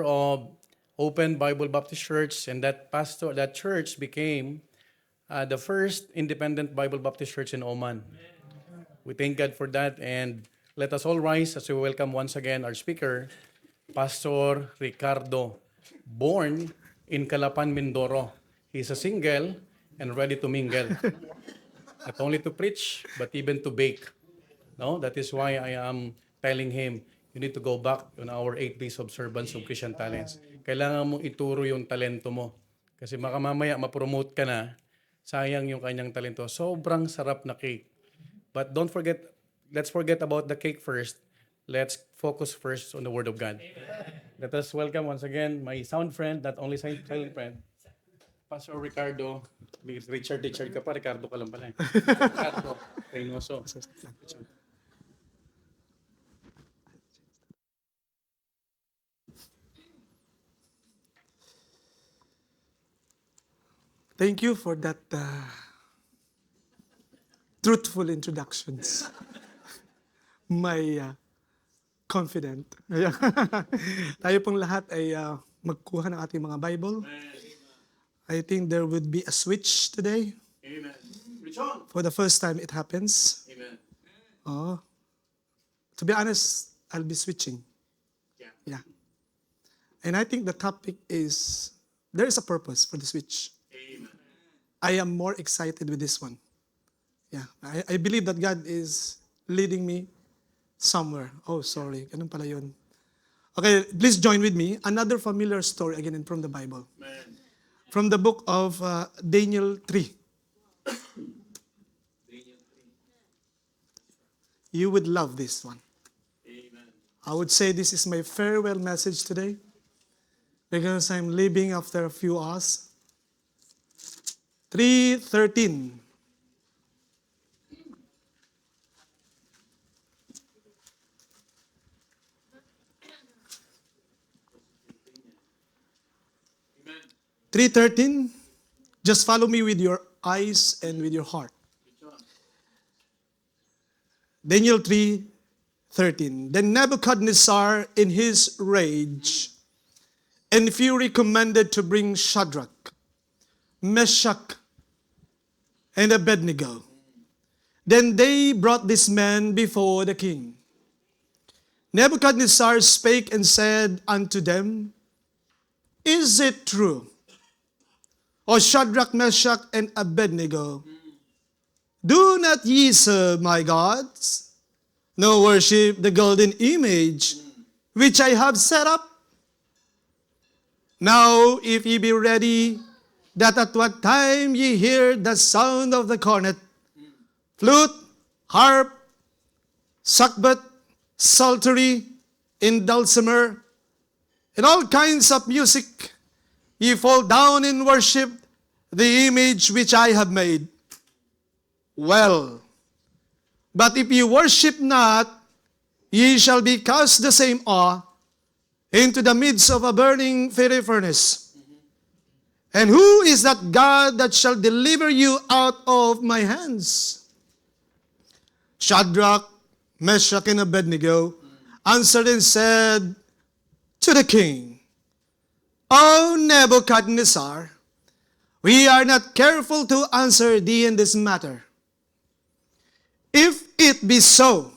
of Open Bible Baptist Church, and that church became the first independent Bible Baptist church in Oman. We thank God for that, and let us all rise as we welcome once again our speaker, Pastor Ricardo, born in Calapan, Mindoro. He's a single and ready to mingle, not only to preach, but even to bake. No, that is why I am telling him, you need to go back on our 8 days observance of Christian talents. Kailangan mong ituro yung talento mo. Kasi baka mamaya ma-promote ka na, sayang yung kanyang talento. Sobrang sarap na cake. But don't forget, let's forget about the cake first. Let's focus first on the Word of God. Let us welcome once again my sound friend, not only silent friend, Pastor Ricardo. Richard ka pa, Ricardo ka lang pala. Ricardo Reynoso. Thank you for that truthful introductions. My confident. Tayo pong lahat ay magkuha ng ating mga Bible. I think there would be a switch today. Amen. Richard. For the first time it happens. Amen. Oh. To be honest, I'll be switching. Yeah. And I think the topic is, there is a purpose for the switch. Amen. I am more excited with this one. Yeah, I believe that God is leading me somewhere. Oh, sorry. Ganun pala yun. Okay, please join with me. Another familiar story again from the Bible. Amen. From the book of Daniel 3. You would love this one. Amen. I would say this is my farewell message today because I'm leaving after a few hours. 3:13. Amen. 3:13. Just follow me with your eyes and with your heart. Daniel 3:13. Then Nebuchadnezzar, in his rage and fury, commanded to bring Shadrach, Meshach, and Abednego. Then they brought this man before the king. Nebuchadnezzar spake and said unto them, Is it true, O Shadrach, Meshach, and Abednego, do not ye serve my gods, nor worship the golden image which I have set up? Now, if ye be ready, that at what time ye hear the sound of the cornet, flute, harp, sackbut, psaltery, and dulcimer, and all kinds of music, ye fall down and worship the image which I have made. Well, but if ye worship not, ye shall be cast the same hour into the midst of a burning fiery furnace. And who is that God that shall deliver you out of my hands? Shadrach, Meshach, and Abednego answered and said to the king, O Nebuchadnezzar, we are not careful to answer thee in this matter. If it be so,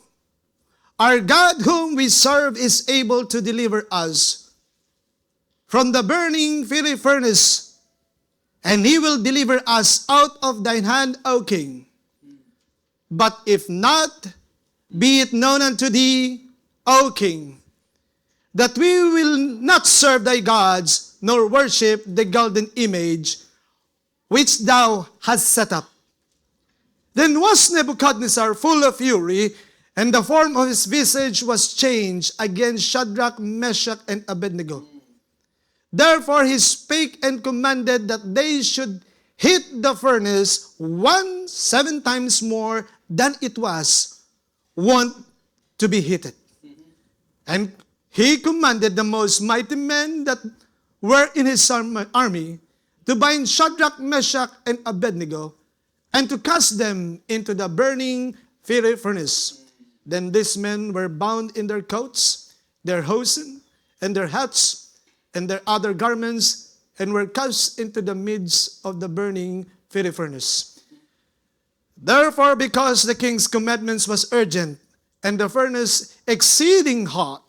our God whom we serve is able to deliver us from the burning fiery furnace, and he will deliver us out of thine hand, O king. But if not, be it known unto thee, O king, that we will not serve thy gods, nor worship the golden image which thou hast set up. Then was Nebuchadnezzar full of fury, and the form of his visage was changed against Shadrach, Meshach, and Abednego. Therefore he spake and commanded that they should heat the furnace 7 times more than it was wont to be heated. And he commanded the most mighty men that were in his army to bind Shadrach, Meshach, and Abednego, and to cast them into the burning fiery furnace. Then these men were bound in their coats, their hosen, and their hats, and their other garments, and were cast into the midst of the burning fiery furnace. Therefore, because the king's commandments was urgent, and the furnace exceeding hot,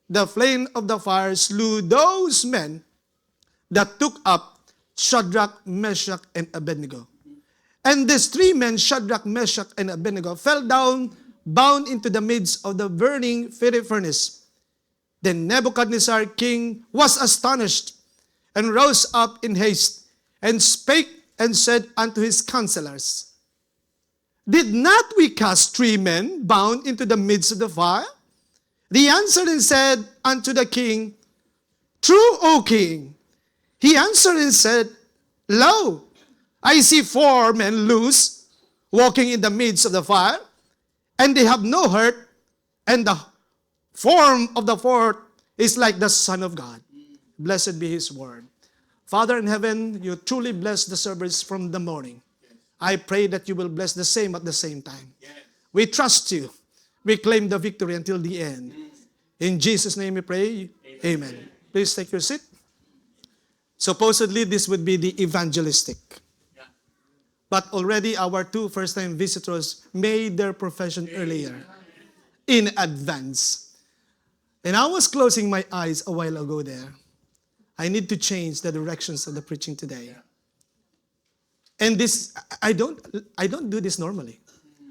the flame of the fire slew those men that took up Shadrach, Meshach, and Abednego. And these three men, Shadrach, Meshach, and Abednego, fell down, bound into the midst of the burning fiery furnace. Then Nebuchadnezzar king was astonished, and rose up in haste, and spake and said unto his counselors, Did not we cast three men bound into the midst of the fire? They answered and said unto the king, True, O king. He answered and said, Lo, I see four men loose, walking in the midst of the fire, and they have no hurt, and the form of the fourth is like the Son of God. Blessed be his word. Father in heaven, you truly bless the service from the morning. I pray that you will bless the same at the same time. We trust you. We claim the victory until the end. In Jesus' name we pray. Amen. Please take your seat. Supposedly, this would be the evangelistic. But already our two first-time visitors made their profession earlier, in advance. And I was closing my eyes a while ago there. I need to change the directions of the preaching today. And this, I don't do this normally.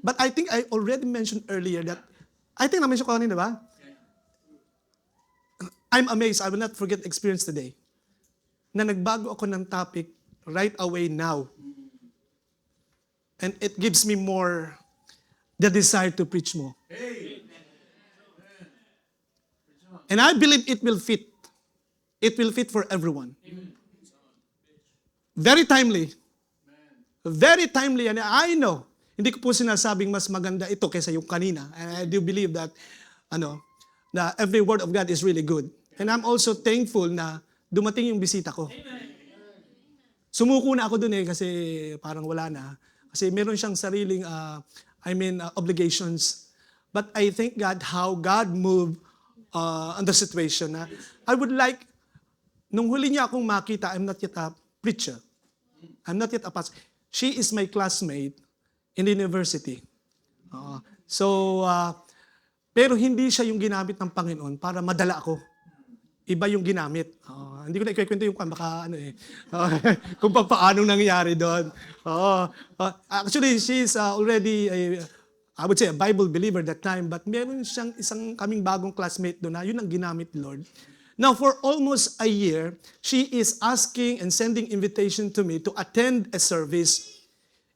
But I think I already mentioned earlier that, I think na-mention ko kanina ba? I'm amazed, I will not forget the experience today, na nagbago ako ng topic right away now. And it gives me more the desire to preach more. And I believe it will fit. It will fit for everyone. Very timely. Very timely. And I know, hindi ko po sinasabing mas maganda ito kaysa yung kanina. And I do believe that, na every word of God is really good. And I'm also thankful na dumating yung bisita ko. Sumuko na ako dun kasi parang wala na. Kasi meron siyang sariling, obligations. But I thank God how God moved on the situation. I would like, nung huli niya akong makita, I'm not yet a preacher. I'm not yet a pastor. She is my classmate in the university. Pero hindi siya yung ginamit ng Panginoon para madala ako. Iba yung ginamit. Hindi ko na ikikwento yung kung paano nangyari doon. Actually, she's already I would say a Bible believer that time, but meron siyang isang kaming bagong classmate doon na yun ang ginamit, Lord. Now, for almost a year, she is asking and sending invitation to me to attend a service.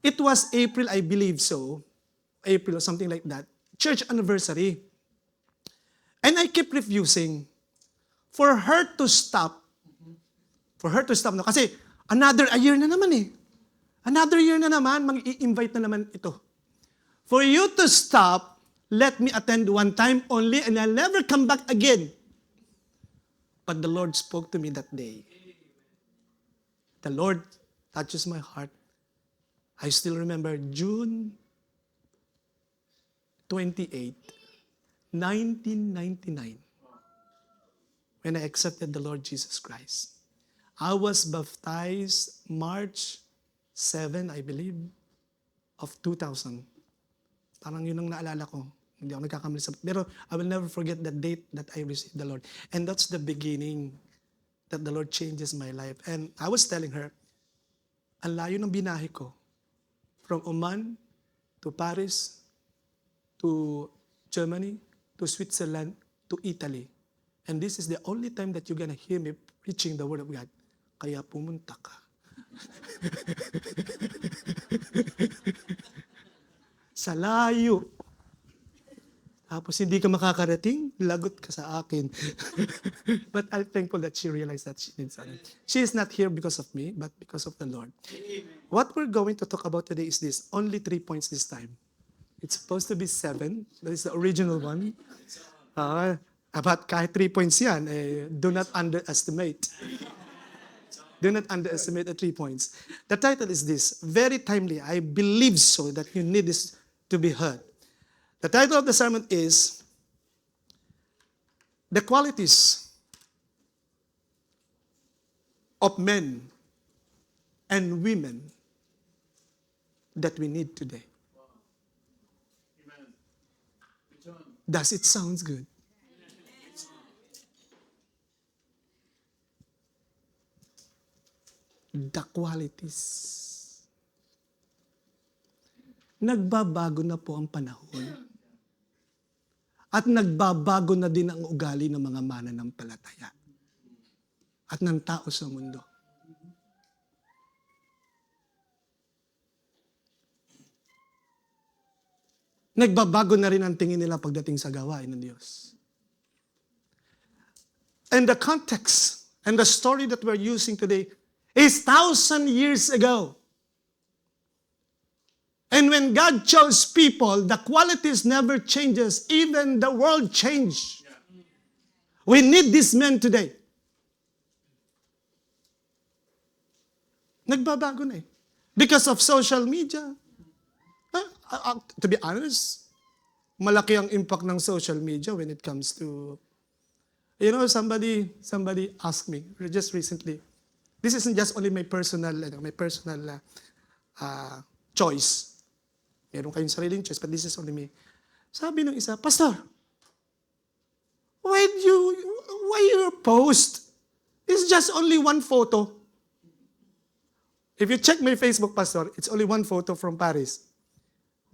It was April, I believe so. April or something like that. Church anniversary. And I kept refusing. For her to stop, no? Kasi another year na naman eh. Another year na naman, mag-i-invite na naman ito. For you to stop, let me attend one time only and I'll never come back again. But the Lord spoke to me that day. The Lord touches my heart. I still remember June 28, 1999. When I accepted the Lord Jesus Christ. I was baptized March 7, I believe, of 2000. Parang yun ang naalala ko. Hindi ako nagkakamali sa... Pero I will never forget the date that I received the Lord. And that's the beginning that the Lord changes my life. And I was telling her, ang layo ng binahe ko. From Oman to Paris, to Germany, to Switzerland, to Italy. And this is the only time that you're gonna hear me preaching the Word of God. Kaya pumunta ka. Sa layo. Tapos hindi ka makakarating, lagot ka sa akin. But I'm thankful that she realized that she needs something. She is not here because of me, but because of the Lord. Amen. What we're going to talk about today is this. Only 3 points this time. It's supposed to be 7. That is the original one. But kahit 3 points yan, do not underestimate. Do not underestimate the 3 points. The title is this, very timely. I believe so that you need this to be heard. The title of the sermon is, The Qualities of men and women that we need today. Does it sound good? The qualities. Nagbabago na po ang panahon. At nagbabago na din ang ugali ng mga mananampalataya at ng tao sa mundo. Nagbabago na rin ang tingin nila pagdating sa gawain ng Diyos. And the context and the story that we're using today is 1,000 years ago. And when God chose people, the qualities never changes. Even the world changed. We need these men today. Nagbabago na eh. Because of social media. To be honest, malaki ang impact ng social media when it comes to, somebody asked me just recently. This isn't just only my personal choice. Meron kayong sariling choice, but this is only me. Sabi ng isa, Pastor, why your post is just only one photo? If you check my Facebook, Pastor, it's only one photo from Paris.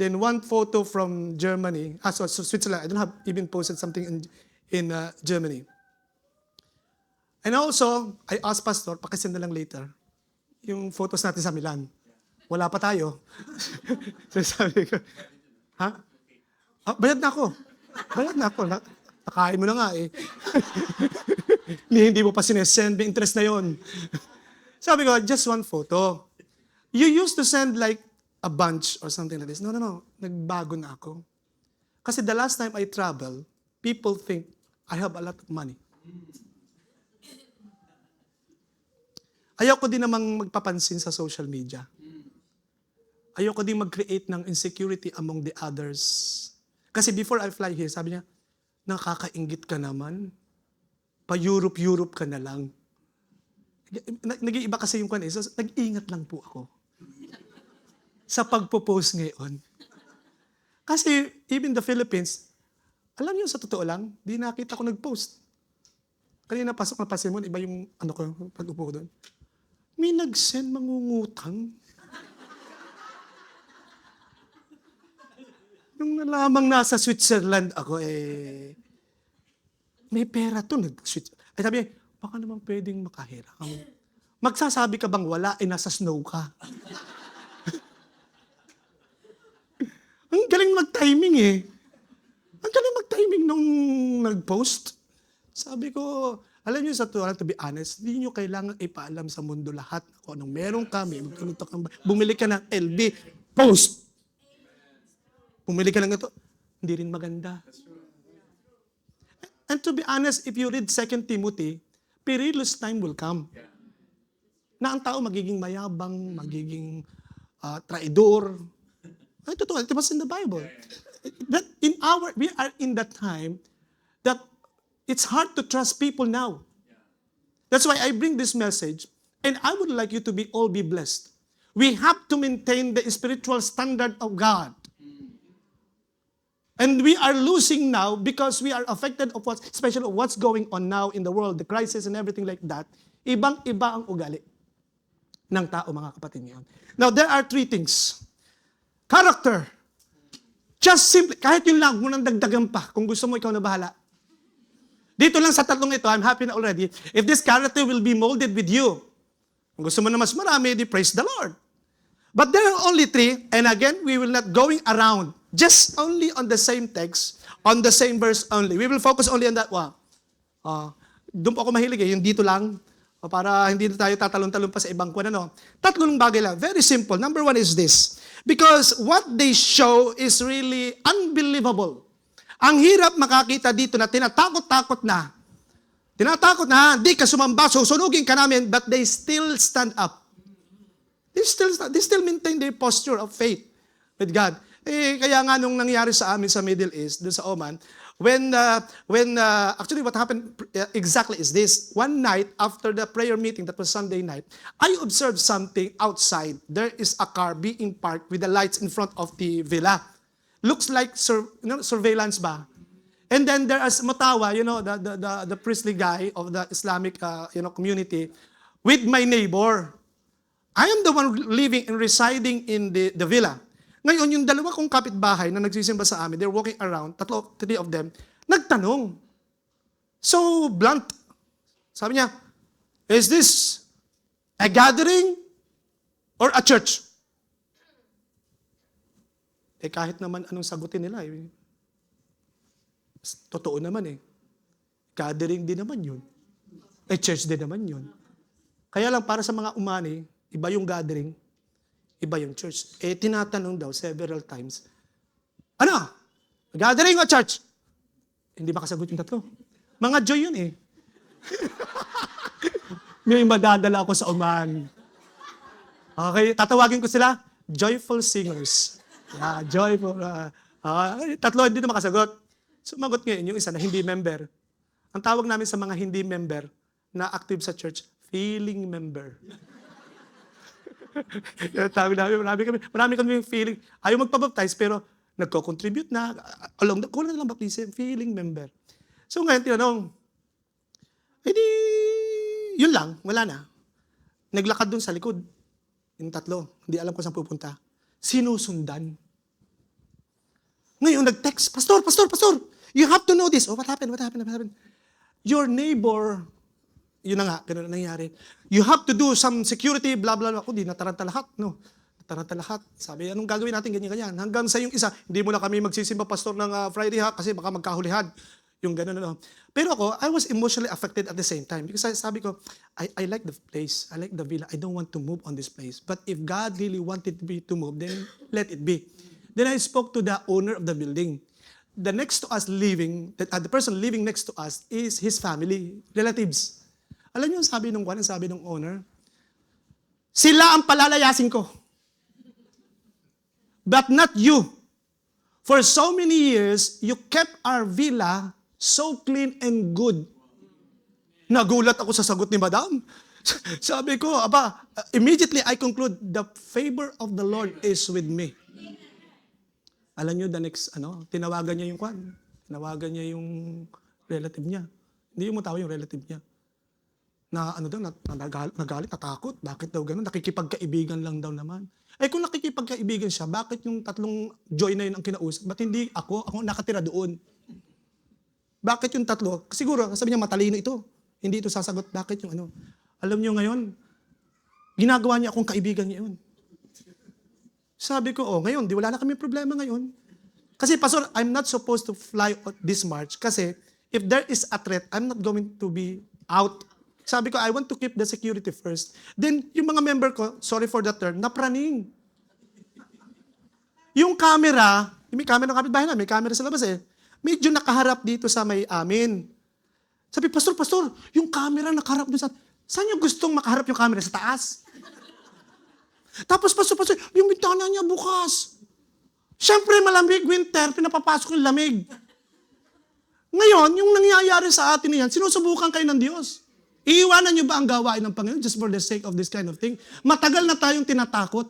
Then one photo from Germany. So Switzerland. I don't have even posted something in Germany. And also, I asked Pastor, pakisend na lang later, yung photos natin sa Milan. Wala pa tayo. So sabi ko, ha? Bayad na ako. Nakain mo na nga eh. Hindi mo pa sinesend, may interest na yon. Sabi ko, just one photo. You used to send like a bunch or something like this. No. Nagbago na ako. Kasi the last time I travel, people think I have a lot of money. Ayoko din namang magpapansin sa social media. Ayoko din mag-create ng insecurity among the others. Kasi before I fly here, sabi niya, nakakainggit ka naman. Pa-Europe ka na lang. Nag-iiba kasi yung kwan eh. So, nag-ingat lang po ako sa pagpo-post ngayon. Kasi even the Philippines, alam niyo sa totoo lang, di nakita ko nag-post. Kanina pasok na pasimon, iba yung pag-upo ko doon. May nag-send mangungutang. Nung nalamang nasa Switzerland ako, may pera to. Ay sabi niya, baka naman pwedeng makahiram. Magsasabi ka bang wala, nasa snow ka. Ang galing mag-timing eh. Ang galing mag-timing nung nag-post. Sabi ko, alam niyo sa to be honest, hindi niyo kailangan ipaalam sa mundo lahat kung anong meron kami. Bumili ka ng LB, post. Bumili ka ng ito, hindi rin maganda. And to be honest, if you read 2 Timothy, perilous time will come. Na ang tao magiging mayabang, magiging traidor. Ay, totoo, it was in the Bible. That we are in that time that it's hard to trust people now. That's why I bring this message, and I would like you to all be blessed. We have to maintain the spiritual standard of God. And we are losing now because we are affected of especially what's going on now in the world, the crisis and everything like that. Ibang-iba ang ugali ng tao, mga kapatid ngayon. Now, there are 3 things. Character. Just simply, kahit yun lang, munang dagdagan pa. Kung gusto mo, ikaw na bahala. Dito lang sa 3 ito, I'm happy na already. If this character will be molded with you, kung gusto mo na mas marami, di praise the Lord. But there are only 3, and again, we will not going around, just only on the same text, on the same verse only. We will focus only on that one. Doon po ako mahilig yung dito lang, para hindi tayo tatalon-talon pa sa ibang kwan. 3 bagay lang. Very simple. Number 1 is this. Because what they show is really unbelievable. Ang hirap makakita dito na tinatakot na. Tinatakot na, di ka sumamba, susunugin ka namin, but they still stand up. They still maintain their posture of faith with God. Kaya nga nung nangyari sa amin sa Middle East, doon sa Oman, Actually what happened exactly is this. One night after the prayer meeting, that was Sunday night, I observed something outside. There is a car being parked with the lights in front of the villa. Looks like surveillance ba? And then there is Matawa, the priestly guy of the Islamic community, with my neighbor. I am the one living and residing in the villa. Ngayon, yung dalawa kong kapitbahay na nagsisimba sa amin, they're walking around, three of them, nagtanong. So blunt. Sabi niya, is this a gathering or a church? Kahit naman anong sagutin nila, totoo naman Gathering din naman yun. Church din naman yun. Kaya lang para sa mga umani, iba yung gathering, iba yung church. Tinatanong daw several times, ano? Gathering o church? Hindi makasagot yung tatlo. Mga joy yun May madadala ako sa uman. Okay, tatawagin ko sila, joyful singers. Yeah, joyful. Tatlo hindi na makasagot. Sumagot ngayon yung isa na hindi member. Ang tawag namin sa mga hindi member na active sa church, feeling member. Tawag namin, marami kami yung feeling. Ayaw magpabaptize pero nagko-contribute na. Kulang na lang baptism, feeling member. So ngayon, tinanong, yun lang, wala na. Naglakad dun sa likod. Yung tatlo, hindi alam kung saan pupunta. Sinusundan. Ngayon, nag-text, Pastor, you have to know this. Oh, what happened? Your neighbor, yun na nga, pero nangyari. You have to do some security, blah, blah, blah. Di nataranta lahat, no? Nataranta lahat. Sabi, anong gagawin natin, ganyan. Hanggang sa yung isa, hindi mo na kami magsisimba, Pastor, ng Friday kasi baka magkahulihan. Yung gano'n, no? Pero ako, I was emotionally affected at the same time. Because sabi ko, I like the place. I like the villa. I don't want to move on this place. But if God really wanted me to move, then let it be. Then I spoke to the owner of the building. The next to us living, the person living next to us is his family, relatives. Alam niyo sabi nung owner? Sila ang palalayasin ko. But not you. For so many years, you kept our villa so clean and good. Nagulat ako sa sagot ni Madam. Sabi ko, immediately I conclude, the favor of the Lord is with me. Alam nyo, the next, tinawagan niya yung relative niya. Hindi yung matawa yung relative niya. Nagalit, natakot. Bakit daw ganun? Nakikipagkaibigan lang daw naman. Kung nakikipagkaibigan siya, bakit yung tatlong Joy na yun ang kinausap? Ba't hindi ako nakatira doon? Bakit yung tatlo? Siguro, sabi niya, matalino ito. Hindi ito sasagot. Bakit yung Alam niyo ngayon, ginagawa niya akong kaibigan niya yun. Sabi ko, ngayon, wala na kami problema ngayon. Kasi, Pastor, I'm not supposed to fly this March kasi if there is a threat, I'm not going to be out. Sabi ko, I want to keep the security first. Then, yung mga member ko, sorry for the term, napraning. Yung camera, may camera ng kapitbahay na, may camera sa labas medyo nakaharap dito sa may amin. Sabi, Pastor, yung camera nakaharap doon saan yung gustong makaharap yung camera? Sa taas? Tapos, Pastor, yung bintana niya bukas. Siyempre, malamig, winter, pinapapasok yung lamig. Ngayon, yung nangyayari sa atin yan, sinusubukan kayo ng Diyos. Iiwanan niyo ba ang gawain ng Panginoon just for the sake of this kind of thing? Matagal na tayong tinatakot.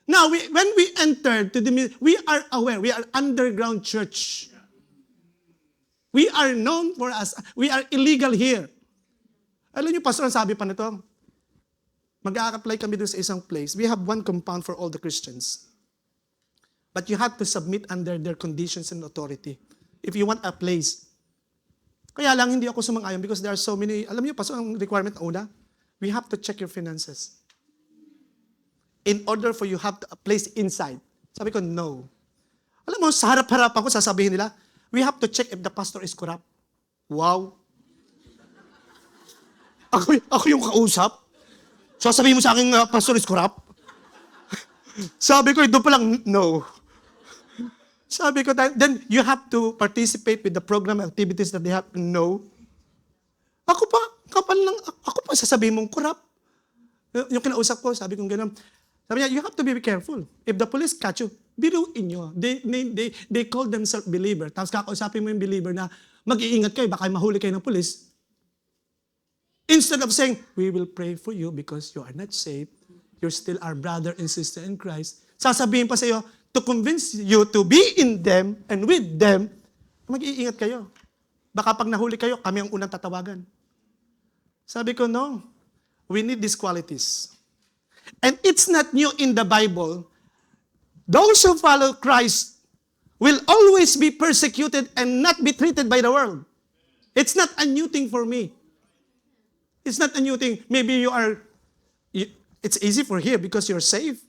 Now, when we entered to we are aware, we are underground church. We are known for us, we are illegal here. Alam niyo, Pastor, ang sabi pa nito, mag-a-apply kami doon sa isang place. We have one compound for all the Christians. But you have to submit under their conditions and authority. If you want a place. Kaya lang, hindi ako sumang-ayon because there are so many, alam niyo, Pastor, ang requirement na una, we have to check your finances. In order for you have a place inside. Sabi ko, no. Alam mo, sa harap-harapan ko, sasabihin nila, we have to check if the pastor is corrupt. Wow. Ako yung kausap? So sabihin mo sa akin, pastor is corrupt? Sabi ko, doon pa lang, no. Sabi ko, then you have to participate with the program activities that they have. No. Ako pa sasabihin mong corrupt. Yung kinausap ko, sabi ko gano'n. Sabi niya, you have to be careful. If the police catch you, Biruin nyo. They call themselves believer. Tapos kakausapin mo yung believer na mag-iingat kayo, baka mahuli kayo ng pulis. Instead of saying, we will pray for you because you are not saved, you're still our brother and sister in Christ. Sasabihin pa sa iyo, to convince you to be in them and with them, mag-iingat kayo. Baka pag nahuli kayo, kami ang unang tatawagan. Sabi ko, no. We need these qualities. And it's not new in the Bible. Those who follow Christ will always be persecuted and not be treated by the world. It's not a new thing for me. It's not a new thing. Maybe it's easy for here because you're safe.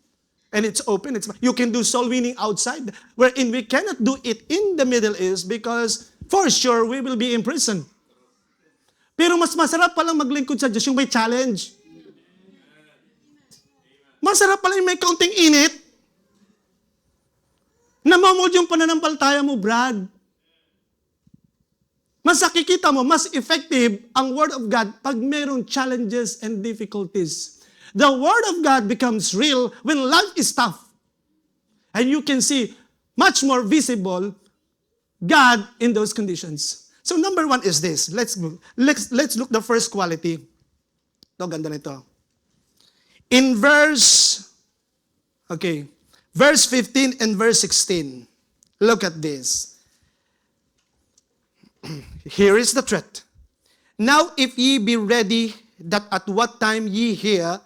And it's open. You can do soul winning outside. Wherein we cannot do it in the Middle East because for sure we will be in prison. Pero mas masarap palang maglingkod sa Diyos yung may challenge. Masarap palang yung may kaunting init. Namamod yung pananampalataya mo, Brad. Mas nakikita mo, mas effective ang Word of God pag mayroong challenges and difficulties. The Word of God becomes real when life is tough. And you can see much more visible God in those conditions. So number 1 is this. Let's look the first quality. Ito, ganda nito. In verse 15 and verse 16. Look at this. Here is the threat. Now if ye be ready, that at what time ye hear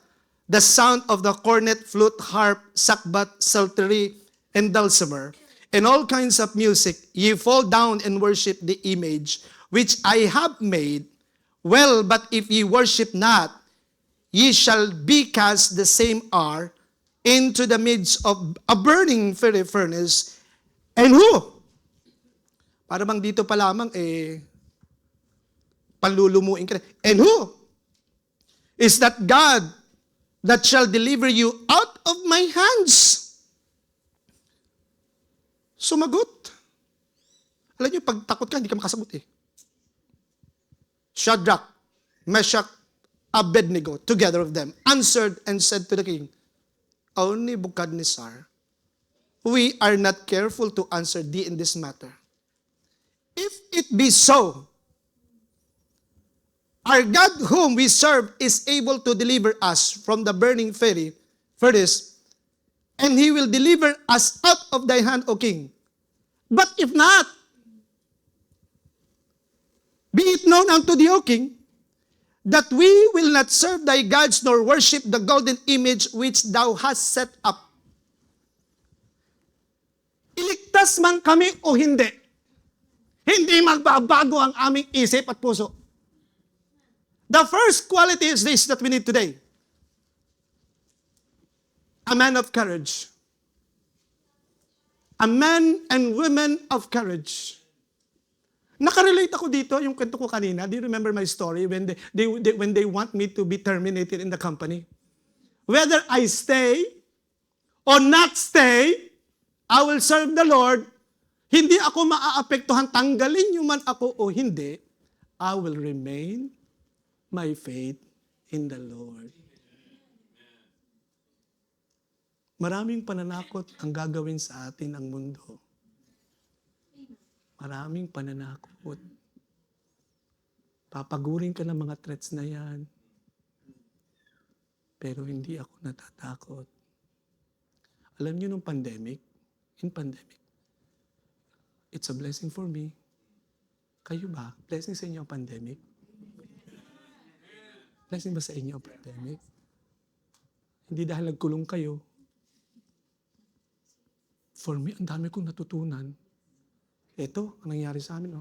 the sound of the cornet, flute, harp, sackbut, psaltery, and dulcimer, and all kinds of music, ye fall down and worship the image which I have made. Well, but if ye worship not, ye shall be cast the same hour into the midst of a burning fiery furnace. And who? Para bang dito pa lamang, panlulumuin ka. And who is that God that shall deliver you out of my hands? Sumagot. Alam niyo, pag takot ka, hindi ka makasagot Shadrach, Meshach, Abednego, together of them, answered and said to the king, O Nebuchadnezzar, we are not careful to answer thee in this matter. If it be so, our God whom we serve is able to deliver us from the burning furnace, and he will deliver us out of thy hand, O king. But if not, be it known unto thee, O king, that we will not serve thy gods nor worship the golden image which thou hast set up. Iligtas man kami o hindi, hindi magbabago ang aming isip at puso. The first quality is this that we need today. A man of courage. A man and women of courage. Nakarelate ako dito, yung kwento ko kanina. Do you remember my story when they want me to be terminated in the company? Whether I stay or not stay, I will serve the Lord. Hindi ako maaapektuhan, tanggalin niyo man ako o hindi, I will remain my faith in the Lord. Maraming pananakot ang gagawin sa atin ang mundo. Maraming pananakot. Papagurin ka ng mga threats na yan. Pero hindi ako natatakot. Alam niyo nung in pandemic, it's a blessing for me. Kayo ba? Blessing sa inyo ang pandemic? Blessing ba sa inyo ang pandemic? Hindi dahil nagkulong kayo. For me, ang dami kong natutunan. Ito, ang nangyari sa amin,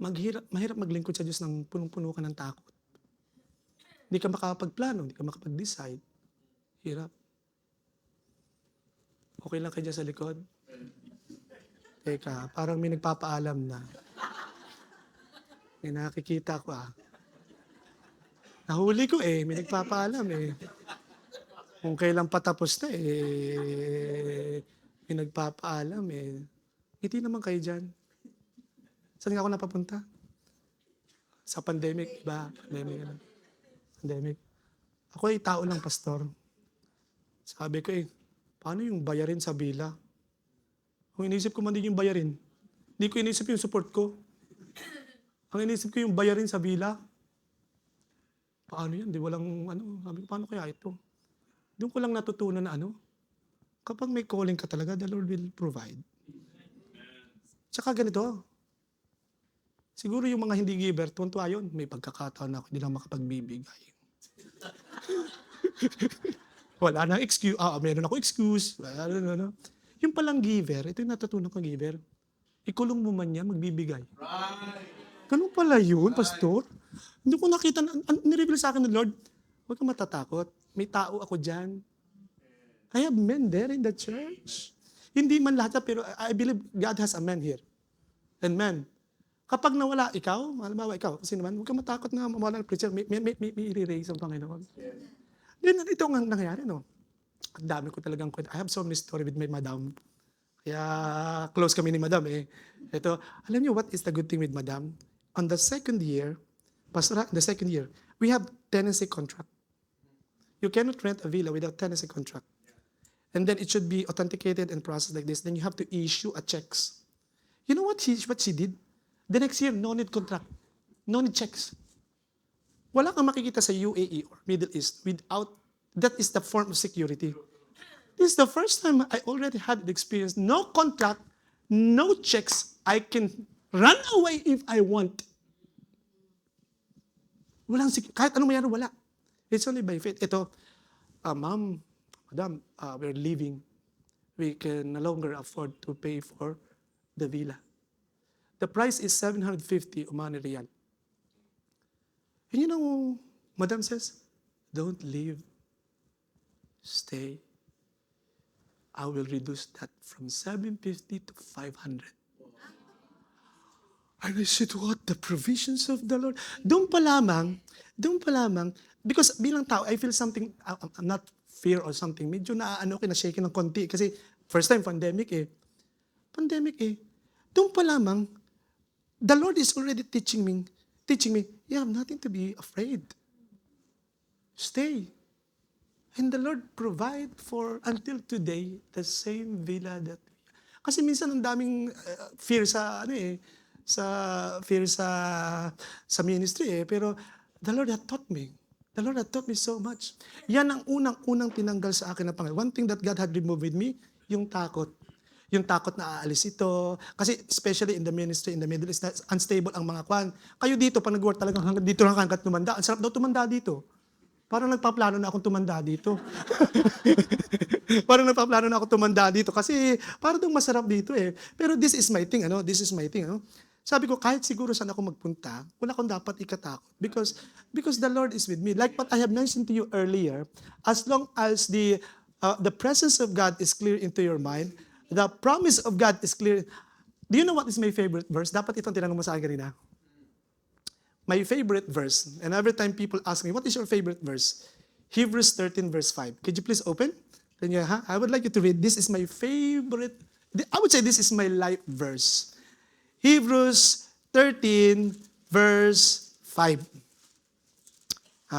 mahirap maglingkod sa Diyos ng punong-puno ka ng takot. Hindi ka makapagplano, hindi ka makapag-decide. Hirap. Okay lang kayo dyan sa likod? Teka, parang may nagpapaalam na. May nakikita ko Nahuli ko may nagpapaalam Kung kailan patapos na may nagpapaalam Ngiti naman kayo dyan. Saan nga ako napapunta? Sa pandemic, diba? Pandemic. Ako tao lang, pastor. Sabi ko paano yung bayarin sa bila? Ang inisip ko man din yung bayarin. Hindi ko inisip yung support ko. Ang inisip ko yung bayarin sa bila. Paano yan? Di walang sabi ko, paano kaya ito? Doon ko lang natutunan na kapag may calling ka talaga, the Lord will provide. Tsaka ganito, siguro yung mga hindi giver, tuwan-tuwa yun. May pagkakataon na ako, hindi lang makapagbibigay. Wala nang excuse. Meron ako excuse. Yung palang giver, ito yung natutunan ko giver. Ikulong mo man yan, magbibigay. Ganun pala yun, pastor. Hindi ko nakita, nireveal sa akin ng Lord, huwag kang matatakot. May tao ako dyan. I have men there in the church. Hindi man lahat, pero I believe God has a man here. And man, kapag nawala ikaw, halimbawa ikaw, kasi naman, huwag kang matakot na mawala ng preacher, may i-raise ang Panginoon. Then, ito ang nangyayari, no? Ang dami ko talagang kwento. I have so many story with my madam. Kaya close kami ni madam eh. Ito, alam niyo what is the good thing with madam? On the second year, we have tenancy contract. You cannot rent a villa without tenancy contract. And then it should be authenticated and processed like this. Then you have to issue a checks. You know what she did? The next year, no need contract. No need checks. Wala kang makikita sa UAE or Middle East without, that is the form of security. This is the first time I already had the experience. No contract, no checks. I can run away if I want. Kahit anong mayroon, wala. It's only by faith. Ito, ma'am, madam, we're leaving. We can no longer afford to pay for the villa. The price is 750 Omani Riyal. And you know, madam says, don't leave. Stay. I will reduce that from 750 to 500. And I said, what? The provisions of the Lord? Doon pa lamang, because bilang tao, I feel something, I'm not fear or something, medyo kinashake ng konti. Kasi first time, pandemic eh. Doon pa lamang, the Lord is already teaching me, you have nothing to be afraid. Stay. And the Lord provide for, until today, the same villa that we have. Kasi minsan ang daming fear sa ministry eh. Pero the Lord had taught me. The Lord had taught me so much. Yan ang unang tinanggal sa akin ng Panginoon. One thing that God had removed with me, yung takot. Yung takot na aalis ito. Kasi especially in the ministry, in the Middle East, unstable ang mga kwan. Kayo dito, pag nag-work talagang dito lang hanggat tumanda. Ang sarap daw tumanda dito. Parang nagpaplano na akong tumanda dito. Kasi parang daw masarap dito eh. Pero this is my thing, Sabi ko, kahit siguro saan ako magpunta, wala akong dapat ikatakot. Because the Lord is with me. Like what I have mentioned to you earlier, as long as the presence of God is clear into your mind, the promise of God is clear. Do you know what is my favorite verse? Dapat itong tinanong mo sa akin kanina. My favorite verse, and every time people ask me, what is your favorite verse? Hebrews 13 verse 5. Could you please open? Then I would like you to read. This is my favorite. I would say this is my life verse. Hebrews 13 verse 5.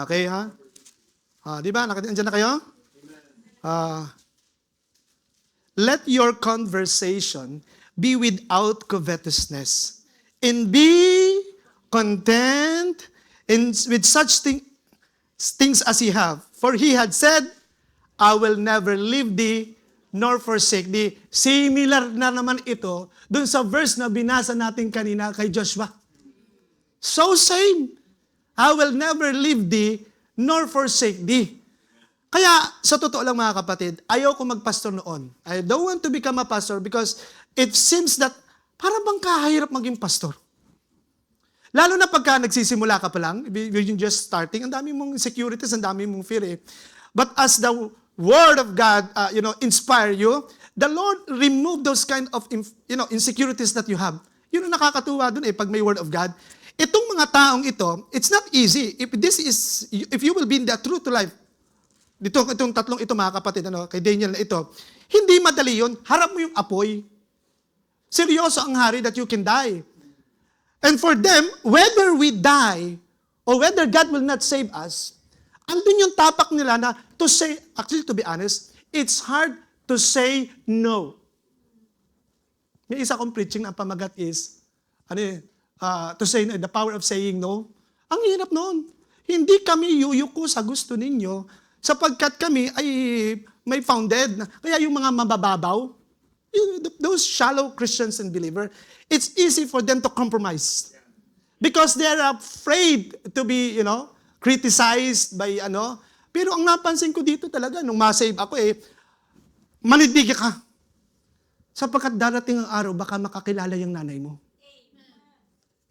Okay ha? Di ba? Nandiyan na kayo? Let your conversation be without covetousness, and be content with such things as ye have. For he had said, I will never leave thee nor forsake thee. Similar na naman ito dun sa verse na binasa natin kanina kay Joshua. So same. I will never leave thee nor forsake thee. Kaya, sa totoo lang mga kapatid, ayaw ko magpastor noon. I don't want to become a pastor because it seems that para bang kahirap maging pastor. Lalo na pagka nagsisimula ka pa lang, you're just starting, ang dami mong insecurities, ang dami mong fear eh. But as the Word of God, inspire you, the Lord remove those kind of, insecurities that you have. Yun ang nakakatuwa dun eh, pag may Word of God. Itong mga taong ito, it's not easy. If you will be in the true to life, itong tatlong ito mga kapatid, kay Daniel na ito, hindi madali yun. Harap mo yung apoy. Seryoso ang hari that you can die. And for them, whether we die or whether God will not save us, andun yung tapak nila na to say, actually to be honest, it's hard to say no. May isa kong preaching na pamagat is, to say no, the power of saying no. Ang hirap noon. Hindi kami yuyuko sa gusto ninyo sapagkat kami ay may founded. Kaya yung mga mabababaw, those shallow Christians and believers, it's easy for them to compromise. Because they're afraid to be, criticized by Pero ang napansin ko dito talaga, nung ma-save ako manindig ka. Sapagkat darating ang araw, baka makakilala yung nanay mo.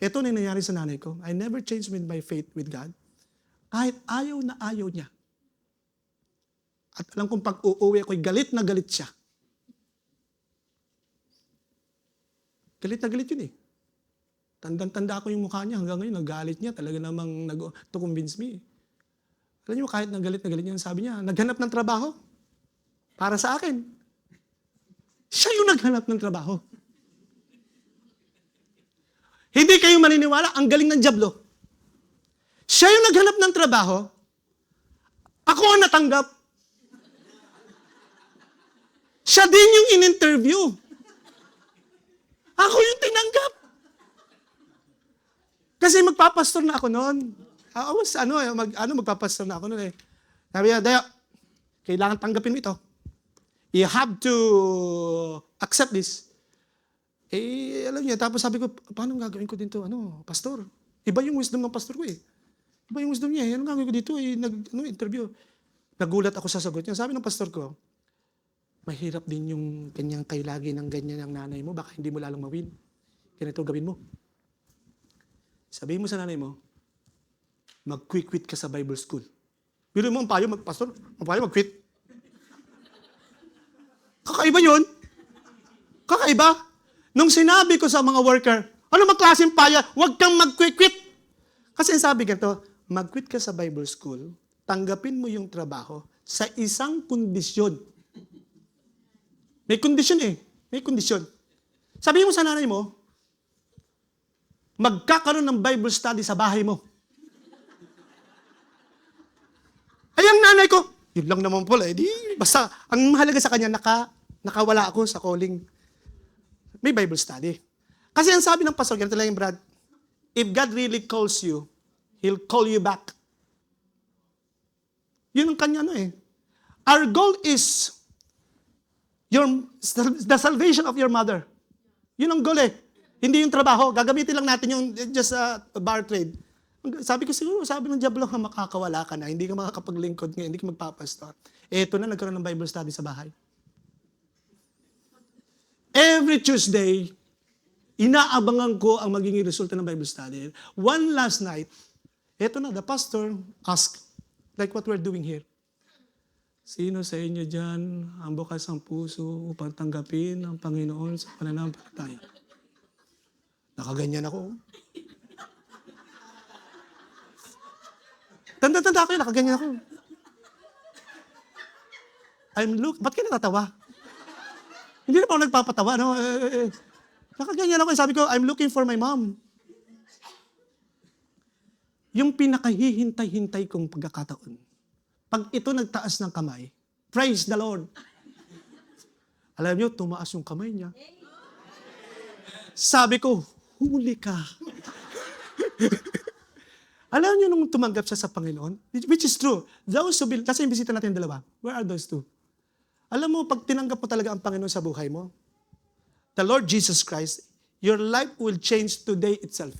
Ito na yung nangyari sa nanay ko. I never changed with my faith with God. Kahit ayaw na ayaw niya. At alam kong pag uuwi ako'y galit na galit siya. Galit na galit yun Tandang-tanda ko yung mukha niya. Hanggang ngayon, nagalit niya. Talaga namang to convince me. Alam niyo, kahit na galit niya, sabi niya, naghanap ng trabaho. Para sa akin. Siya yung naghanap ng trabaho. Hindi kayo maniniwala, ang galing ng Diablo. Siya yung naghanap ng trabaho. Ako ang natanggap. Siya din yung in-interview. Ako yung tinanggap. Kasi magpapastor na ako noon. Magpapastor na ako noon Sabi niya, Daya, kailangan tanggapin mo ito. You have to accept this. Alam niya, tapos sabi ko, paano gagawin ko dito, pastor? Iba yung wisdom ng pastor ko Iba yung wisdom niya. Ano gagawin ko dito? Interview. Nagulat ako sa sagot niya. Sabi ng pastor ko, mahirap din yung kanyang kailagi ng ganyan ang nanay mo. Baka hindi mo lalong mawin. Ganito gawin mo. Sabihin mo sa nanay mo, mag-quit ka sa Bible school. Biro mo ang payo, pastor, ang payo mag-quit. Kakaiba yun. Kakaiba. Nung sinabi ko sa mga worker, ano magklaseng paya? Huwag kang mag-quit. Kasi sabi ganito, mag-quit ka sa Bible school, tanggapin mo yung trabaho sa isang kondisyon. May kondisyon May kondisyon. Sabihin mo sa nanay mo, magkakaroon ng Bible study sa bahay mo. Ay, ang nanay ko, yun lang naman pala. Basta, ang mahalaga sa kanya, nakawala ako sa calling. May Bible study. Kasi ang sabi ng pastor, ganito lang yung Brad, if God really calls you, He'll call you back. Yun ang kanya Our goal is the salvation of your mother. Yun ang goal Hindi yung trabaho. Gagamitin lang natin yung just bar trade. Sabi ko siguro, sabi ng Diablo, makakawala ka na. Hindi ka makakapaglingkod ngayon. Hindi ka magpapastor. Eto na, nagkaroon ng Bible study sa bahay. Every Tuesday, inaabangan ko ang magiging resulta ng Bible study. One last night, eto na, the pastor asked, like what we're doing here, sino sa inyo dyan ang bukas ang puso upang tanggapin ang Panginoon sa pananampalataya? Nakaganyan ako. Tanda-tanda ako nakaganyan ako. Ba't kayo natatawa? Hindi na ako nagpapatawa, Nakaganyan ako. Sabi ko, I'm looking for my mom. Yung pinakahihintay-hintay kong pagkakataon. Pag ito nagtaas ng kamay, praise the Lord. Alam niyo, tumaas yung kamay niya. Sabi ko, huli ka. Alam niyo nung tumanggap siya sa Panginoon, which is true. Those who believe, kasi yung bisita natin dalawa, where are those two? Alam mo, pag tinanggap mo talaga ang Panginoon sa buhay mo, the Lord Jesus Christ, your life will change today itself.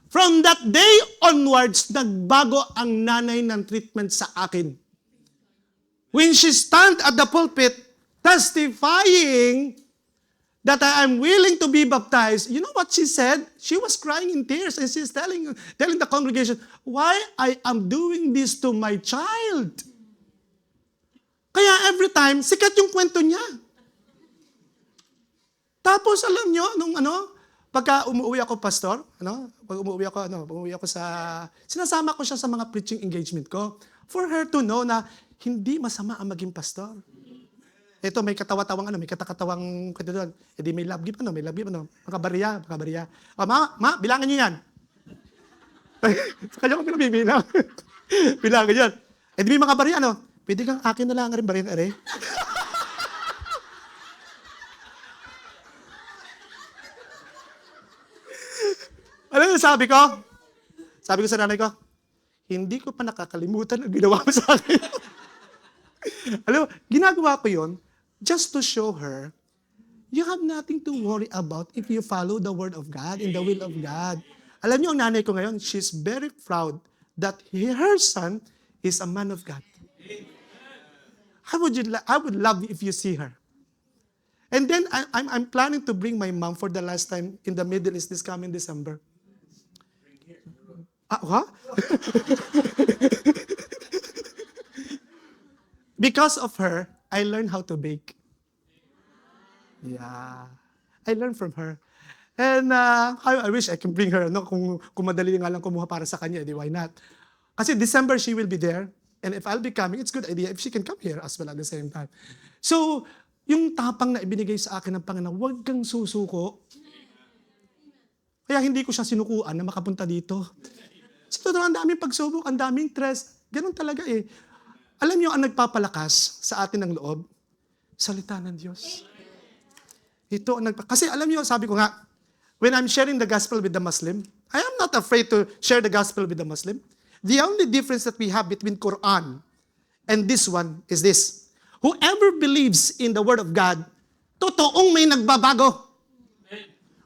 From that day onwards, nagbago ang nanay ng treatment sa akin. When she stand at the pulpit, testifying that I am willing to be baptized, you know what she said? She was crying in tears and she's telling the congregation, why I am doing this to my child. Kaya every time, sikat yung kwento niya. Tapos alam nyo, pagka umuwi ako, pastor, pag umuwi ako sinasama ko siya sa mga preaching engagement ko for her to know na hindi masama ang maging pastor. Ito, may katawa-tawang, may katakatawang, may love gift, makabariya. Ma, bilangan niyo yan. Kanya ko pinabibilang. Bilangan yan. May makabariya, pwede kang akin na lang rin ba rin, are? Alam mo, sabi ko? Sabi ko sa nanay ko, hindi ko pa nakakalimutan ang ginawa mo sa akin. Alam mo, ginagawa ko yon just to show her, you have nothing to worry about if you follow the word of God and the will of God. Alam niyo, ang nanay ko ngayon, she's very proud that her son is a man of God. I would love if you see her. And then I'm planning to bring my mom for the last time in the Middle East this coming December. What? Because of her, I learned how to bake. Yeah. I learned from her. And I wish I can bring her, no? Kung madali nga lang kumuha para sa kanya, why not? Kasi December, she will be there. And if I'll be coming, it's a good idea if she can come here as well at the same time. So, yung tapang na ibinigay sa akin ng Panginoon, huwag kang susuko. Kaya hindi ko siya sinukuan na makapunta dito. So, ang daming pagsubok, ang daming stress. Ganun talaga eh. Alam niyo, ang nagpapalakas sa atin ng loob, salita ng Diyos. Ito ang kasi alam niyo, sabi ko nga, when I'm sharing the gospel with the Muslim, I am not afraid to share the gospel with the Muslim. The only difference that we have between Quran and this one is this. Whoever believes in the Word of God, totoong may nagbabago.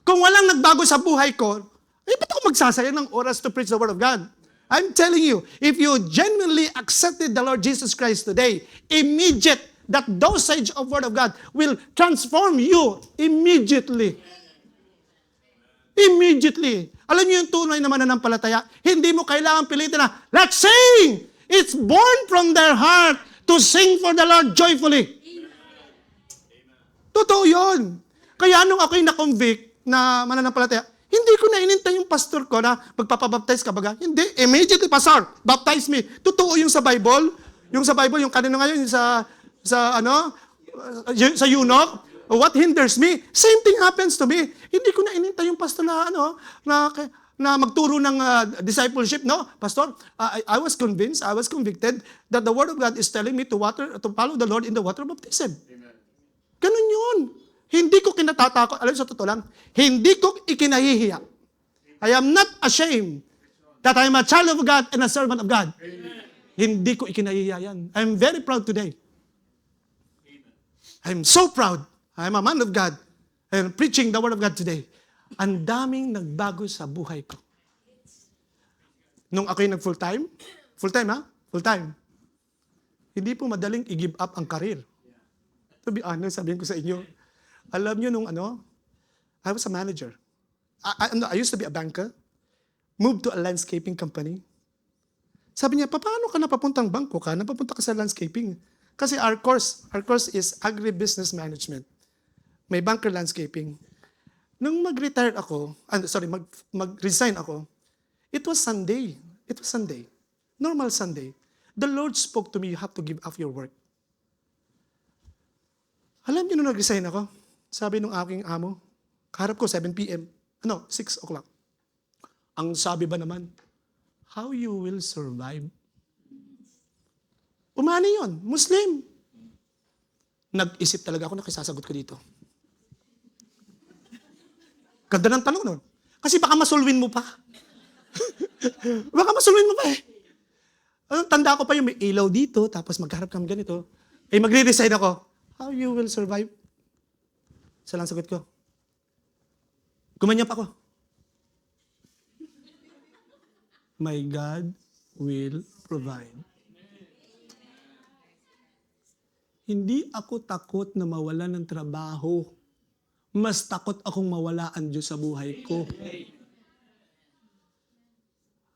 Kung walang nagbago sa buhay ko, ba't ako magsasayang ng oras to preach the Word of God? I'm telling you, if you genuinely accepted the Lord Jesus Christ today, that dosage of Word of God will transform you immediately. Immediately. Alam niyo yung tunay na mananampalataya? Hindi mo kailangan pilitin na, let's sing! It's born from their heart to sing for the Lord joyfully. Totoo yun. Kaya nung ako'y na-convict na mananampalataya, hindi ko na inintay yung pastor ko na magpapabaptize ka baga. Hindi. Immediately, pastor, baptize me. Totoo yung sa Bible. Yung sa Bible, yung kanino ngayon, yung sa eunuch. What hinders me? Same thing happens to me. Hindi ko na inintay yung pastor na magturo ng discipleship. No, pastor, I was convinced, I was convicted that the Word of God is telling me to follow the Lord in the water baptism. Amen. Ganun yun. Hindi ko kinatatakot. Alam sa totoo lang, hindi ko ikinahihiya. I am not ashamed that I am a child of God and a servant of God. Amen. Hindi ko ikinahihiya yan. I'm very proud today. I'm so proud. I'm a man of God and preaching the Word of God today. Ang daming nagbago sa buhay ko. Nung ako'y nag-full-time, ha? Full-time. Hindi po madaling i-give up ang career. To be honest, sabihin ko sa inyo, alam nyo nung I was a manager. I used to be a banker, moved to a landscaping company. Sabi niya, paano ka napapuntang bangko ka? Napapunta ka sa landscaping. Kasi our course is agribusiness management. May banker landscaping. Nung mag-retire ako, mag-resign ako, it was Sunday. It was Sunday. Normal Sunday. The Lord spoke to me, you have to give up your work. Alam niyo nung nag-resign ako, sabi nung aking amo, kaharap ko 7 p.m. 6 o'clock. Ang sabi ba naman, how you will survive? Umani yun, Muslim. Nag-isip talaga ako na kisasagot ko dito. Ganda ng tanong nun. Kasi baka masulwin mo pa. Baka masulwin mo pa eh. Tanda ko pa yung may ilaw dito, tapos magharap kami ganito. Magre-resign ako. How you will survive? Isa lang sagot ko. Gumanya pa ako. My God will provide. Hindi ako takot na mawalan ng trabaho. Mas takot akong mawala ang Diyos sa buhay ko.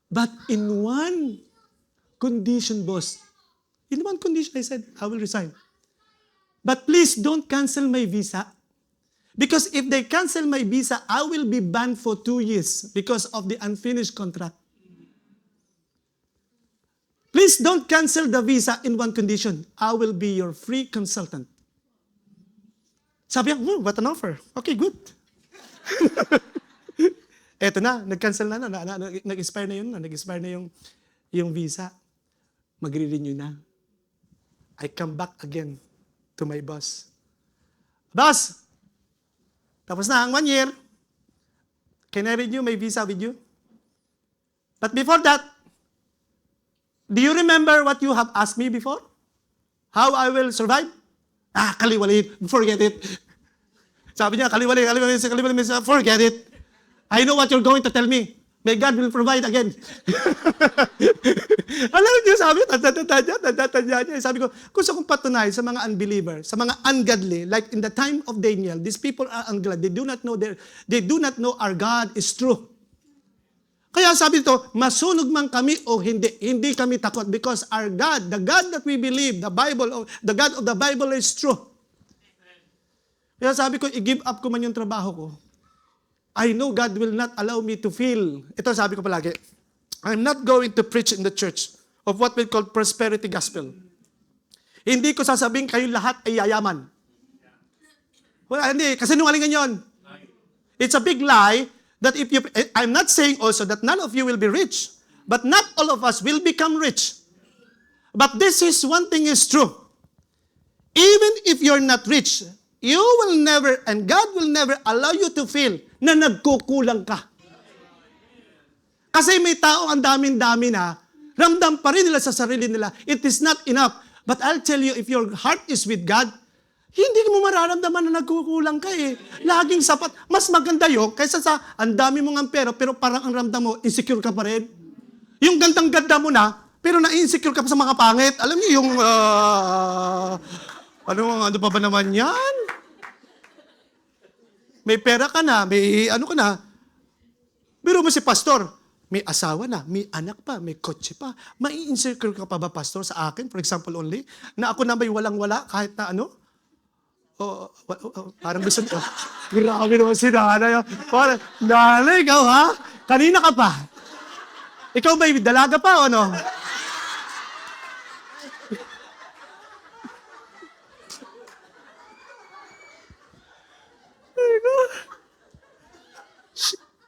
But in one condition, boss. In one condition, I said, I will resign. But please don't cancel my visa. Because if they cancel my visa, I will be banned for 2 years because of the unfinished contract. Please don't cancel the visa in one condition. I will be your free consultant. Sabi niya, what an offer. Okay, good. Eto na, nag-cancel na, nag-expire na yun, nag-expire na yung visa. Magre-renew na. I come back again to my boss. Boss, tapos na ang 1 year. Can I renew my visa with you? But before that, do you remember what you have asked me before? How I will survive? Kaliwali, forget it. Sabi niya, kaliwali, forget it. I know what you're going to tell me. May God will provide again. Alam niyo, sabi, tanda niya. Sabi ko, gusto kong patunayan sa mga unbeliever, sa mga ungodly, like in the time of Daniel, these people are ungodly. They do not know our God is true. Kaya sabi ito, masunog man kami o hindi kami takot because our God, the God that we believe, the God of the Bible is true. Kaya sabi ko, i-give up ko man yung trabaho ko. I know God will not allow me to feel. Ito sabi ko palagi, I'm not going to preach in the church of what we call prosperity gospel. Hindi ko sasabihin kayo lahat ay yayaman. Wala, hindi. Kasi nungalingan yon. It's a big lie that I'm not saying also that none of you will be rich, but not all of us will become rich. But this is one thing is true. Even if you're not rich, you will never, and God will never allow you to feel na nagkukulang ka. Kasi may tao ang daming-dami na, ramdam pa rin nila sa sarili nila, it is not enough. But I'll tell you, if your heart is with God, hindi mo mararamdaman na nagkukulang ka eh. Laging sapat. Mas maganda yun kaysa sa ang dami mong ang pera, pero parang ang ramdam mo, insecure ka pa rin. Yung gandang-ganda mo na, pero na-insecure ka pa sa mga pangit. Alam niyo yung, ano pa ba naman yan? May pera ka na, may ano ka na. Biro mo si pastor, may asawa na, may anak pa, may kotse pa. Mai-insecure ka pa ba, pastor, sa akin, for example only, na ako na may walang-wala kahit na ano? Parang gusto nyo. Grabe naman si nanay. Parang, nanay, ikaw ha? Kanina ka pa. Ikaw ba dalaga pa o ano?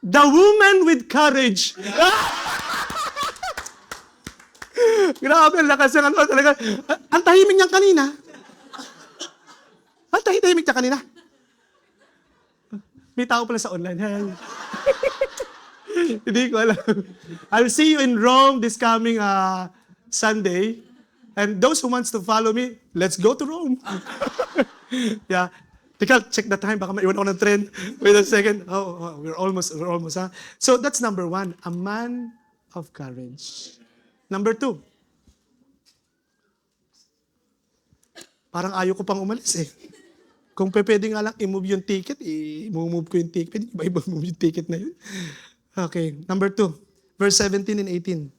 The woman with courage. Grabe, lakas ng ano talaga. Ang tahimik niyan kanina. Ang tahimik niya kanina. May tao pala sa online. Hindi ko alam. I'll see you in Rome this coming Sunday. And those who wants to follow me, let's go to Rome. Yeah. Teka, check the time. Baka maiwan ako ng trend. Wait a second. We're almost, ha? So that's number 1, a man of courage. Number 2, parang ayaw ko pang umalis eh. Kung pwede nga lang i-move yung ticket, i-move ko yung ticket. Pwede ba i-move yung ticket na yun? Okay, number 2, verse 17 and 18.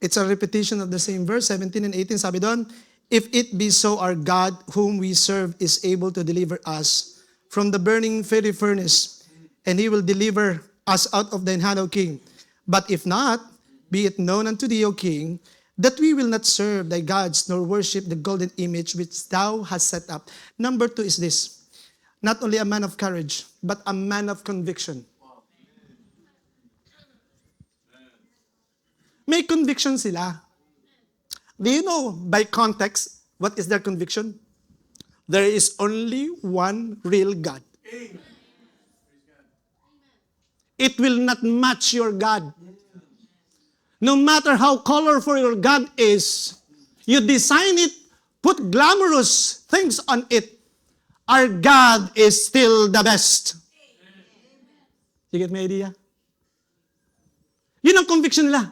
It's a repetition of the same verse, 17 and 18. Sabi doon, if it be so, our God, whom we serve, is able to deliver us from the burning fiery furnace, and He will deliver us out of thine hand, O King. But if not, be it known unto thee, O King, that we will not serve thy gods, nor worship the golden image which thou hast set up. Number 2 is this, not only a man of courage, but a man of conviction. May conviction sila. Do you know, by context, what is their conviction? There is only one real God. It will not match your God. No matter how colorful your God is, you design it, put glamorous things on it, our God is still the best. You get my idea? Yun ang conviction nila.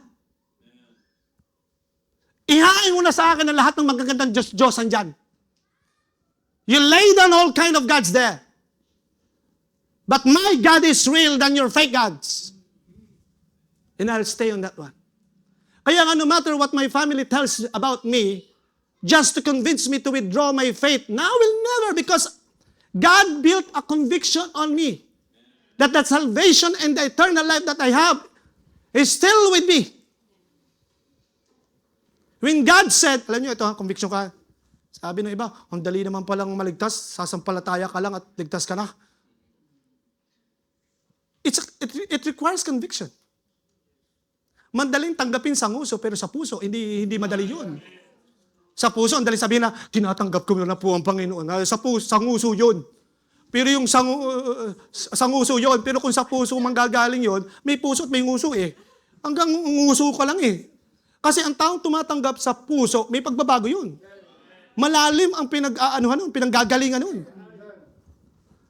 Ihain mo na sa akin ang lahat ng magagandang Diyos-Diyosan dyan. You lay down all kind of gods there. But my God is real than your fake gods. And I'll stay on that one. Kaya nga, no matter what my family tells about me, just to convince me to withdraw my faith, now will never, because God built a conviction on me that the salvation and the eternal life that I have is still with me. When God said, alam niyo, ito, conviction ka. Sabi ng iba, ang dali naman palang maligtas, sasampalataya ka lang at ligtas ka na. It requires conviction. Madaling tanggapin sa nguso, pero sa puso, hindi madali yun. Sa puso, ang dali sabihin na, tinatanggap ko na po ang Panginoon. Sa puso, sa nguso yun. Pero yung sa nguso yun, pero kung sa puso manggagaling yun, may puso at may nguso eh. Hanggang nguso ka lang eh. Kasi ang taong tumatanggap sa puso, may pagbabago yun. Malalim ang pinanggagalingan nun.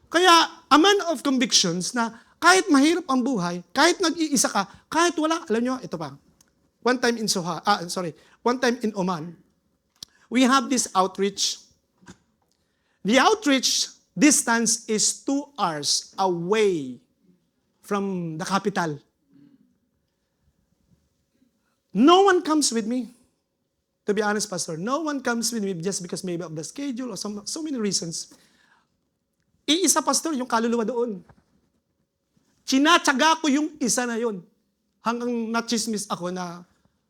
Kaya, a man of convictions na kahit mahirap ang buhay, kahit nag-iisa ka, kahit wala, alam nyo, ito pa. One time in Oman, we have this outreach. The outreach distance is 2 hours away from the capital. No one comes with me. To be honest, Pastor, no one comes with me just because maybe of the schedule or so many reasons. Iisa, Pastor, yung kaluluwa doon. Tinatsaga ko yung isa na yun. Hanggang nachismis ako na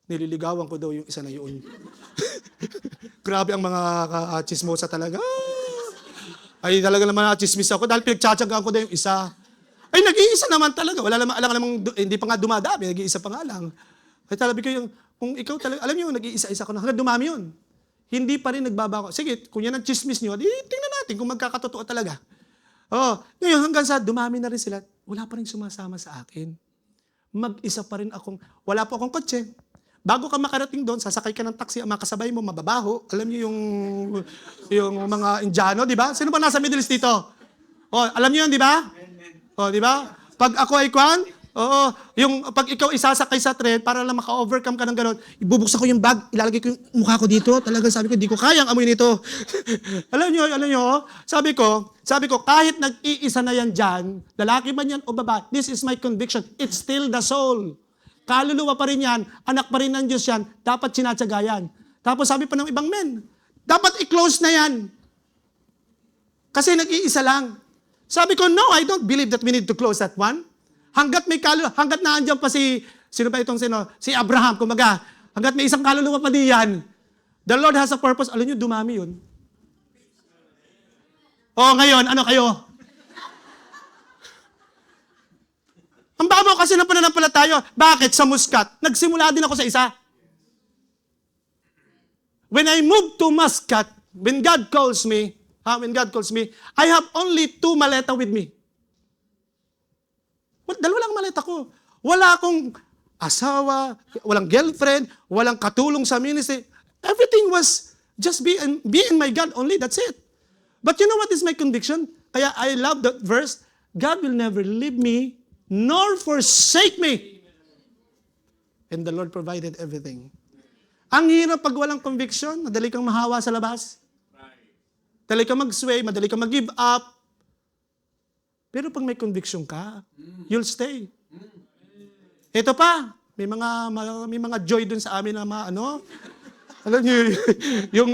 nililigawan ko daw yung isa na yun. Grabe ang mga chismosa talaga. Ay, talaga naman nachismis ako dahil pinagtsatsagaan ko daw yung isa. Ay, nag-iisa naman talaga. Wala namang, hindi pa nga dumadami, nag-iisa pa nga lang. Ay, talabi ko yung, kung ikaw talaga, alam niyo, nag-iisa-isa ko na, hanggang dumami yun. Hindi pa rin nagbabago. Sige, kung yan ang chismis niyo, di tingnan natin kung magkakatotoo talaga. Oh, ngayon hanggang sa dumami na rin sila, wala pa rin sumasama sa akin. Mag-isa pa rin akong, wala po akong kotse. Bago ka makarating doon, sasakay ka ng taxi, ang makasabay mo, mababaho. Alam niyo yung mga Indiano, di ba? Sino ba nasa Middle East dito? Oh, alam niyo yun, di ba? Oh, di ba? Pag ako ay kwan, pag ikaw isasakay sa tren, para lang maka-overcome ka ng gano'n, ibubuksan ko yung bag, ilalagay ko yung mukha ko dito, talagang sabi ko, di ko kayang amoy nito. alam nyo, sabi ko, kahit nag-iisa na yan dyan, lalaki man yan o babae, this is my conviction, it's still the soul. Kaluluwa pa rin yan, anak pa rin ng Diyos yan, dapat sinatsaga yan. Tapos sabi pa ng ibang men, dapat i-close na yan. Kasi nag-iisa lang. Sabi ko, no, I don't believe that we need to close that one. Hanggat may kaluluwa, hanggat naandyan pa si Abraham, kumaga, hanggat may isang kaluluwa pa diyan, the Lord has a purpose. Alam nyo, dumami yun. Ngayon, ano kayo? Ang babaw kasi ng pananampalataya. Bakit? Sa Muscat. Nagsimula din ako sa isa. When I moved to Muscat, when God calls me, I have only 2 maleta with me. Dalawa lang maleta ko. Wala akong asawa, walang girlfriend, walang katulong sa ministry. Everything was just be in my God only. That's it. But you know what is my conviction? Kaya I love that verse. God will never leave me nor forsake me. And the Lord provided everything. Ang hirap pag walang conviction, madali kang mahawa sa labas. Madali kang mag-sway, madali kang mag-give up. Pero pag may conviction ka, you'll stay. Ito pa, may mga joy dun sa amin na alam niyo, yung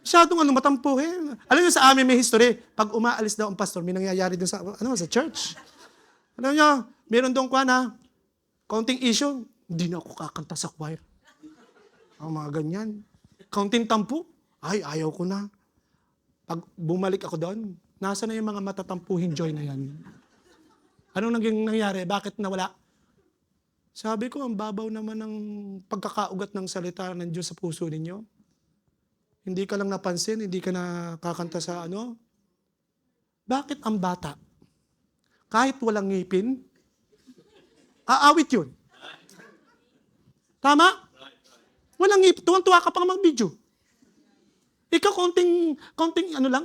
masyadong matampuhin. Alam niyo sa amin may history, pag umaalis daw ang pastor, may nangyayari dun sa church. Alam niyo, meron doon kaunting issue, hindi na ako kakanta sa choir. Ang mga ganyan. Kaunting tampo, ayaw ko na. Pag bumalik ako doon, nasa na yung mga matatampuhin joy na yan? Anong nangyari? Bakit nawala? Sabi ko, ang babaw naman ng pagkakaugat ng salita ng Diyos sa puso ninyo. Hindi ka lang napansin, hindi ka nakakanta sa Bakit ang bata? Kahit walang ngipin, aawit yun. Tama? Walang ngipin, tuwang-tuwa ka pang mag-video. Ikaw konting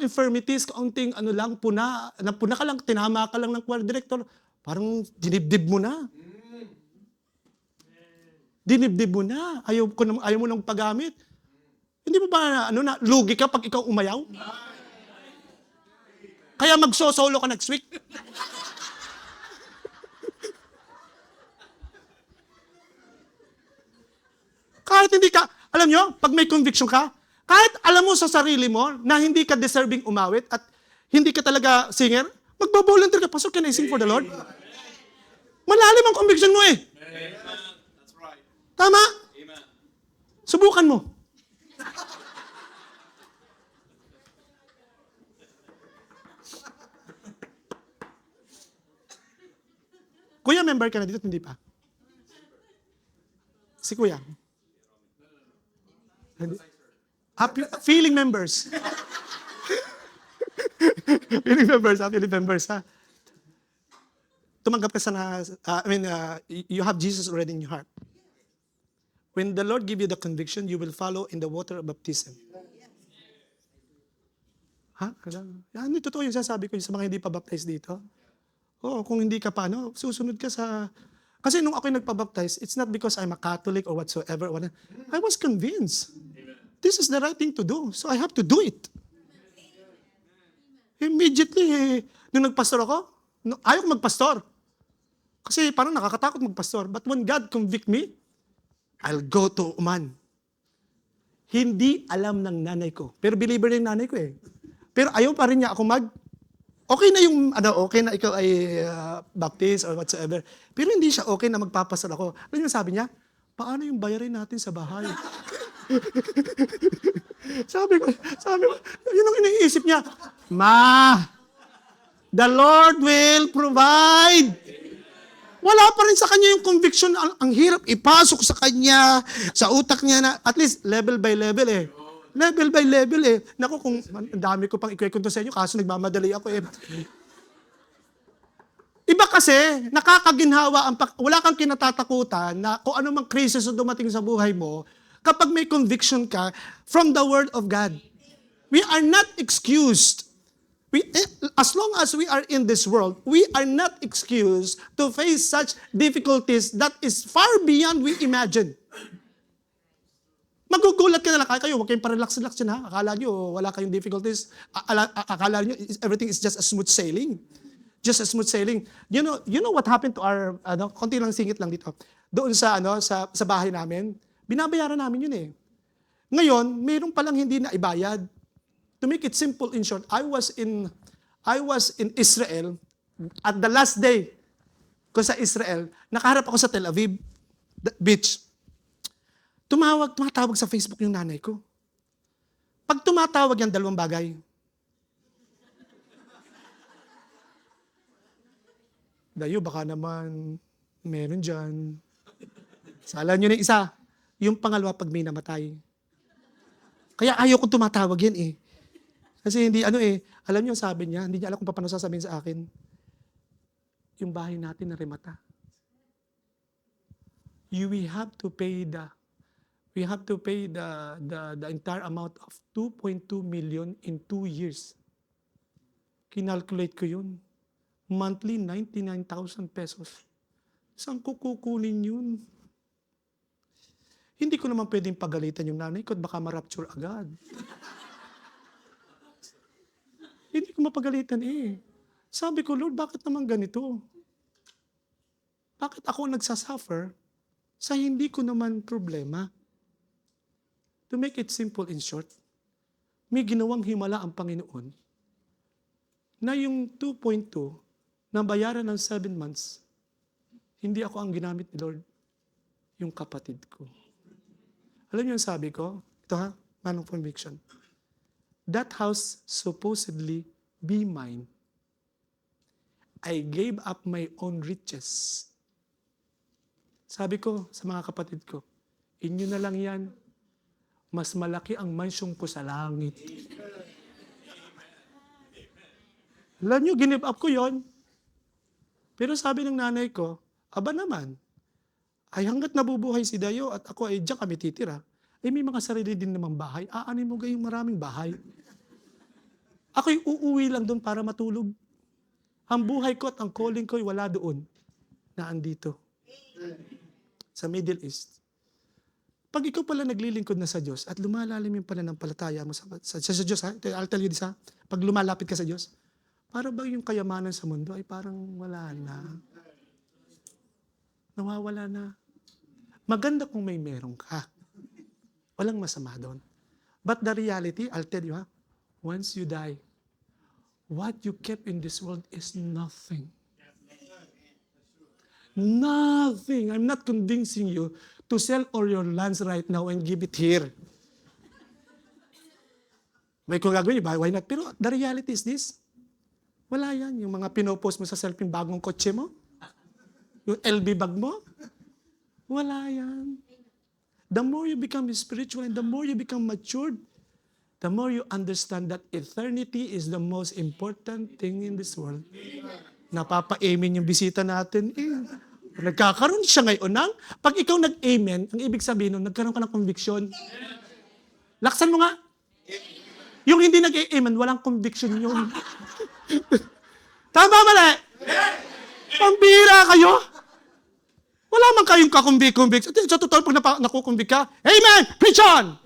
infirmities, konting puna ka lang, tinama ka lang ng choir director, parang dinibdib mo na. Dinibdib mo na. Ayaw mo nang paggamit. Hindi mo ba lugi ka pag ikaw umayaw? Kaya magso-solo ka next week. Kahit hindi ka, alam nyo, pag may conviction ka, kahit alam mo sa sarili mo na hindi ka deserving umawit at hindi ka talaga singer, magbabolunteer ka, Pastor, can I sing for the Lord? Malalim ang conviction mo eh. That's right. Tama? Amen. Subukan mo. Kuya, member ka na dito, hindi pa? Si Kuya. Feeling members. Feeling members, ha? Tumanggap ka sa you have Jesus already in your heart. When the Lord give you the conviction, you will follow in the water of baptism. Ha? Yan, totoo yung sasabi ko sa mga hindi pa baptized dito. Oo, kung hindi ka pa, susunod ka sa... Kasi nung ako'y nagpa-baptize, it's not because I'm a Catholic or whatsoever. I was convinced. This is the right thing to do. So I have to do it. Immediately, nung nagpastor ako, ayaw ko magpastor. Kasi parang nakakatakot magpastor. But when God convict me, I'll go to Oman. Hindi alam ng nanay ko. Pero believer na yung nanay ko eh. Pero ayaw pa rin niya ako okay na yung, okay na ikaw ay baptist or whatsoever. Pero hindi siya okay na magpapastor ako. Ano yung sabi niya? Paano yung bayarin natin sa bahay? sabi ko, yun ang iniisip niya. Ma, the Lord will provide. Wala pa rin sa kanya yung conviction. Ang hirap ipasok sa kanya, sa utak niya na, at least level by level eh. Level by level eh. Naku, kung ang dami ko pang ikwento sa inyo, kaso nagmamadali ako eh. Iba kasi, nakakaginhawa, wala kang kinatatakutan na kung ano mang crisis na dumating sa buhay mo, kapag may conviction ka from the Word of God. We are not excused. As long as we are in this world, we are not excused to face such difficulties that is far beyond we imagine. Magugulat ka na lang, kayo, huwag kayong parelax-relax yan ha. Akala nyo, wala kayong difficulties. Akala nyo, everything is just a smooth sailing. Just a smooth sailing. You know what happened to our, konti lang singit lang dito. Doon sa bahay namin, binabayaran namin yun eh. Ngayon, mayroon palang hindi na ibayad. To make it simple in short, I was in Israel at the last day ko sa Israel, nakaharap ako sa Tel Aviv beach. Tumatawag sa Facebook yung nanay ko. Pag tumatawag yan, dalawang bagay. Dayo, baka naman meron dyan. Sala nyo na isa. Yung pangalawa, pag may namatay. Kaya ayaw kong tumatawag yan eh. Kasi hindi, alam niyo, sabi niya, hindi niya alam kung paano sasabihin sa akin, yung bahay natin na remata. We have to pay the entire amount of 2.2 million in 2 years. Kinalculate ko yun. Monthly, 99,000 pesos. Saan ko kukunin yun? Hindi ko naman pwedeng pagalitan yung nanay ko at baka ma-rapture agad. Hindi ko mapagalitan eh. Sabi ko, Lord, bakit naman ganito? Bakit ako nagsasuffer sa hindi ko naman problema? To make it simple in short, may ginawang himala ang Panginoon na yung 2.2 na bayaran ng 7 months, hindi ako ang ginamit ni Lord, yung kapatid ko. Alam niyo yung sabi ko? Ito ha, man of conviction. That house supposedly be mine. I gave up my own riches. Sabi ko sa mga kapatid ko, inyo na lang yan. Mas malaki ang mansyong ko sa langit. Alam nyo, give up ko yon. Pero sabi ng nanay ko, aba naman, ay hanggat nabubuhay si Dayo at ako ay diyan kami titira, ay may mga sarili din namang bahay. Aanin mo gayong maraming bahay. Ako'y uuwi lang doon para matulog. Ang buhay ko at ang calling ko ay wala doon. Na andito. Sa Middle East. Pag ikaw pala naglilingkod na sa Diyos at lumalalim yung pananampalataya mo sa Diyos, ha? I'll tell you this, ha? Pag lumalapit ka sa Diyos, para bang yung kayamanan sa mundo ay parang wala na. Nawawala na. Maganda kung may meron ka. Walang masama doon. But the reality, I'll tell you, ha? Once you die, what you kept in this world is nothing. Nothing. I'm not convincing you to sell all your lands right now and give it here. May kung gagawin niyo, why not? Pero the reality is this. Wala yan. Yung mga pinopost mo sa selfie, bagong kotse mo, yung LB bag mo, wala yan. The more you become spiritual and the more you become matured, the more you understand that eternity is the most important thing in this world. Napapa-amen yung bisita natin. Nagkakaroon siya ngayon ng, pag ikaw nag-amen, ang ibig sabihin nun, nagkaroon ka ng conviction. Laksan mo nga. Yung hindi nag-amen, walang conviction yun. Tama mali? Pambira kayo. Wala man kayong kakumbik-kumbik. Sa totoo, pag nakukumbik ka, amen! Preach on!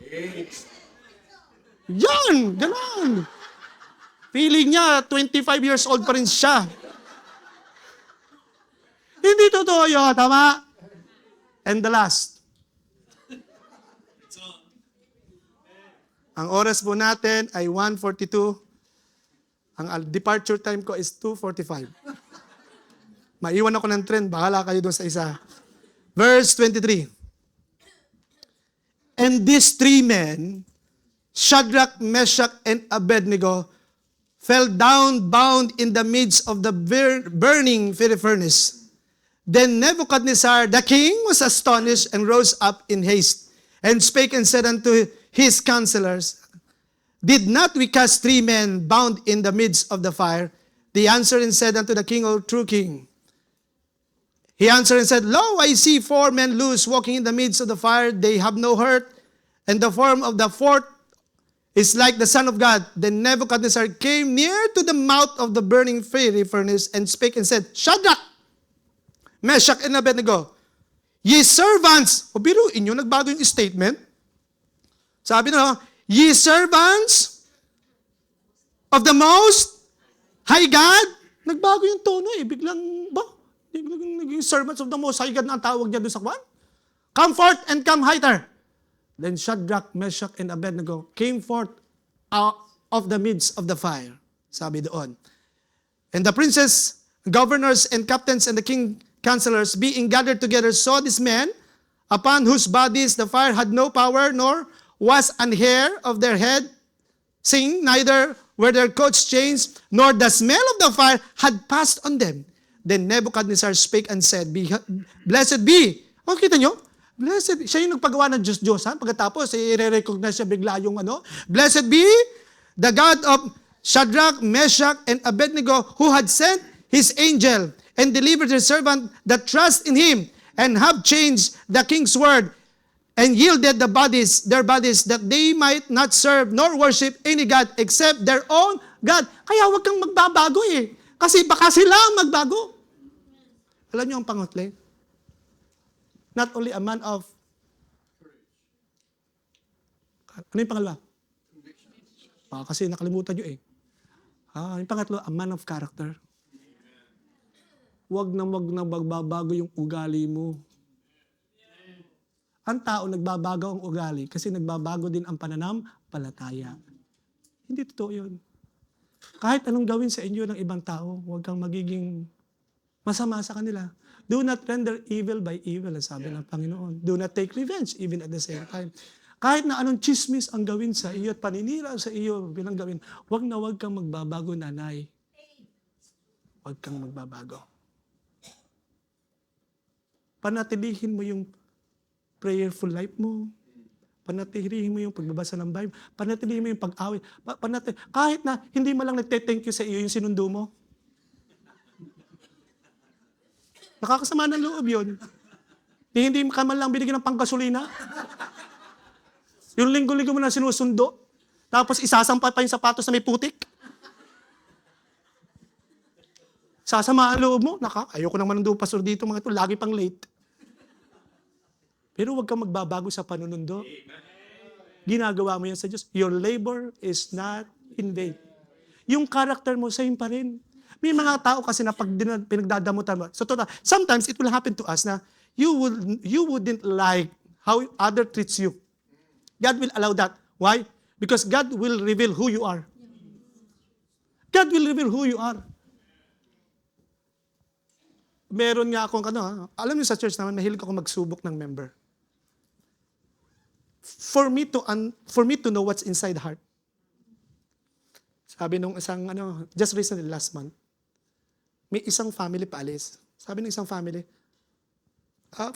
Yan! Ganun! Feeling niya, 25 years old pa rin siya. Hindi totoo yun, tama? And the last. Ang oras po natin ay 1:42. Ang departure time ko is 2:45. Maiwan ako ng trend, bahala kayo doon sa isa. Verse 23. And these three men, Shadrach, Meshach, and Abednego, fell down bound in the midst of the burning furnace. Then Nebuchadnezzar the king was astonished and rose up in haste, and spake and said unto his counselors, Did not we cast three men bound in the midst of the fire? They answered and said unto the king, O true king. He answered and said, Lo, I see four men loose walking in the midst of the fire. They have no hurt, and the form of the fourth is like the Son of God. Then Nebuchadnezzar came near to the mouth of the burning fiery furnace and spake and said, Shadrach, Meshach, and Abednego, ye servants, o biruin nyo, nagbago yung statement. Sabi na, ye servants of the Most High God. Nagbago yung tono eh. Biglang, naging servants of the Most High God na ang tawag niya doon sa kwan. Come forth and come hither. Then Shadrach, Meshach, and Abednego came forth out of the midst of the fire. Sabi doon. And the princes, governors, and captains, and the king counselors, being gathered together, saw this men, upon whose bodies the fire had no power, nor was an hair of their head sing, neither were their coats changed, nor the smell of the fire had passed on them. Then Nebuchadnezzar spake and said, Blessed be. O, kita nyo? Blessed. Siya yung nagpagawa ng Diyos-Diyosan. Pagkatapos, i-recognize siya bigla yung ano. Blessed be the God of Shadrach, Meshach, and Abednego, who had sent his angel and delivered his servant that trust in him, and have changed the king's word, and yielded their bodies, that they might not serve nor worship any God except their own God. Kaya huwag kang magbabago eh. Kasi baka sila ang magbago. Alam niyo ang pangatlo? Not only a man of... Ano yung pangalawa? Kasi nakalimutan niyo eh. Yung pangatlo, a man of character. Huwag na magbabago yung ugali mo. Ang tao nagbabago ang ugali kasi nagbabago din ang pananampalataya. Hindi totoo yun. Kahit anong gawin sa inyo ng ibang tao, huwag kang magiging masama sa kanila. Do not render evil by evil, ang sabi ng Panginoon. Do not take revenge even at the same time. Kahit na anong chismis ang gawin sa iyo at paninira sa iyo bilang gawin, huwag kang magbabago, nanay. Huwag kang magbabago. Panatilihin mo yung prayerful life mo. Panatilihin mo yung pagbabasa ng Bible. Panatilihin mo yung pag-awit. Kahit na hindi mo lang nagte-thank you sa iyo yung sinundo mo. Nakakasama ng loob yun. Hindi ka man lang binigyan ng panggasolina. Yung linggo-linggo mo na sinusundo. Tapos isasampa pa yung sapatos na may putik. Sasama ang loob mo. Ayoko naman ng pastor dito, mga ito, lagi pang late. Pero huwag kang magbabago sa panunundo. Ginagawa mo yan sa Diyos. Your labor is not in vain. Yung character mo, same pa rin. May mga tao kasi na pag pinagdadamutan mo. So, sometimes it will happen to us na you wouldn't like how other treats you. God will allow that. Why? Because God will reveal who you are. God will reveal who you are. Meron nga akong alam niyo sa church naman, mahilig ako magsubok ng member. For me to know what's inside the heart. Sabi nung isang just recently last month, may isang family paalis. Sabi ng isang family,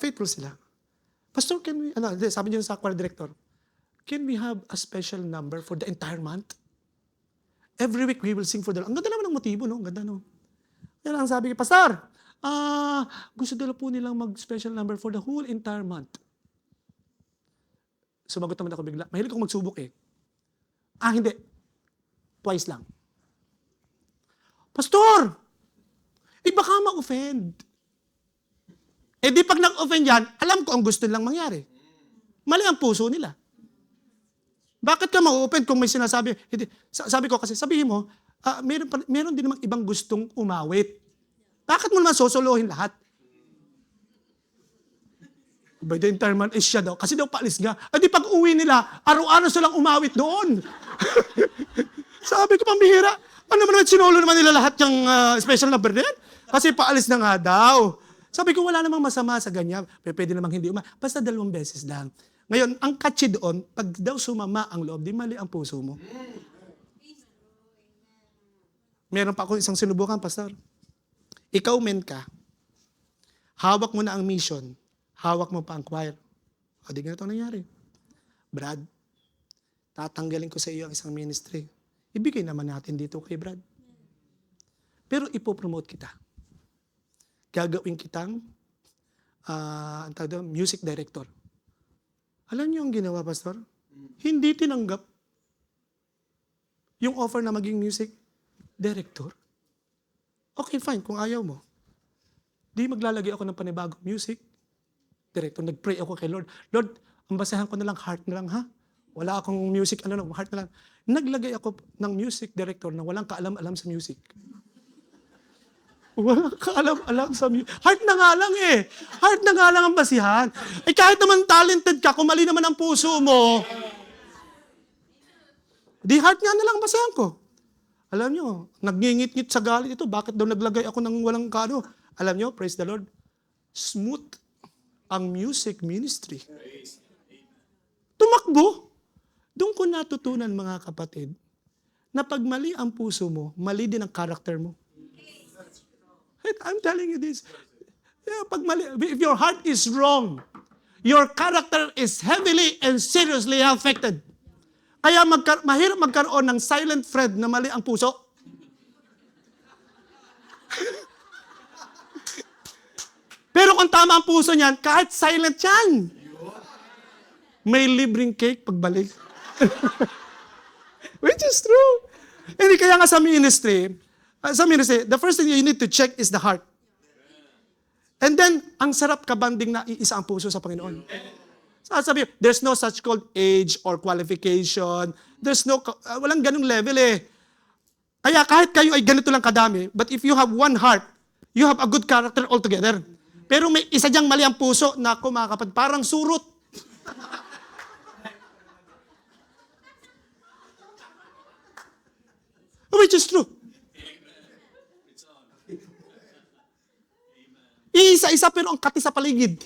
faithful sila. Pastor, can we, sabi niyo sa choir director, can we have a special number for the entire month? Every week we will sing for the Lord. Ang ganda naman ng motibo, no? Ang ganda, no? Yan ang sabi ko, Pastor, gusto nila po nilang mag-special number for the whole entire month. Sumagot naman ako bigla. Mahilig akong magsubok eh. Hindi. Twice lang. Pastor, baka ma-offend. Di pag nag-offend yan, alam ko ang gusto nilang mangyari. Mali ang puso nila. Bakit ka ma-offend kung may sinasabi? Sabi ko kasi, sabihin mo, meron din namang ibang gustong umawit. Bakit mo naman sosolohin lahat? By the entire month, siya daw. Kasi daw paalis nga. Di pag uwi nila, araw-araw silang umawit doon. Sabi ko, pambihira. Ano naman sinolo naman nila lahat yung special number din? Kasi paalis na nga daw. Sabi ko, wala namang masama sa ganyan. Pwede namang hindi basta 2 beses lang. Ngayon, ang catchy doon, pag daw sumama ang loob, di mali ang puso mo. Meron pa ako isang sinubukan, Pastor. Ikaw men ka. Hawak mo na ang mission. Hawak mo pa ang choir. Di ganito nangyari. Brad, tatanggalin ko sa iyo ang isang ministry. Ibigay naman natin dito kay Brad. Pero ipopromote kita. Gagawin kitang music director. Alam niyo ang ginawa, Pastor? Hindi tinanggap yung offer na maging music director. Okay, fine, kung ayaw mo. Di maglalagay ako ng panibagong music director. Nag-pray ako kay Lord. Lord, ang basahan ko na lang, heart na lang, ha? Wala akong music, heart na lang. Naglagay ako ng music director na walang kaalam-alam sa music. Walang kaalam-alam sa music. Heart na nga lang eh. Heart na nga lang ang basihan. Kahit naman talented ka, kung mali naman ang puso mo, di heart nga na lang ang basihan ko. Alam nyo, nagngingit-ngit sa galit ito. Bakit daw naglagay ako ng walang kano? Alam nyo, praise the Lord, smooth ang music ministry. Tumakbo. Doon ko natutunan, mga kapatid, na pag mali ang puso mo, mali din ang karakter mo. I'm telling you this. Pag mali, if your heart is wrong, your character is heavily and seriously affected. Kaya mahirap magkaroon ng silent friend na mali ang puso. Pero kung tama ang puso niyan, kahit silent yan, may libreng cake pagbalik. Which is true. Hindi kaya nga sa ministry, the first thing you need to check is the heart. And then, ang sarap kabanding na iisa ang puso sa Panginoon. Sabi, there's no such called age or qualification. Walang ganung level eh. Kaya kahit kayo ay ganito lang kadami, but if you have one heart, you have a good character altogether. Pero may isa diyang mali ang puso, naku mga kapatid, parang surot. Which is true. Isa-isa pero ang kati sa paligid.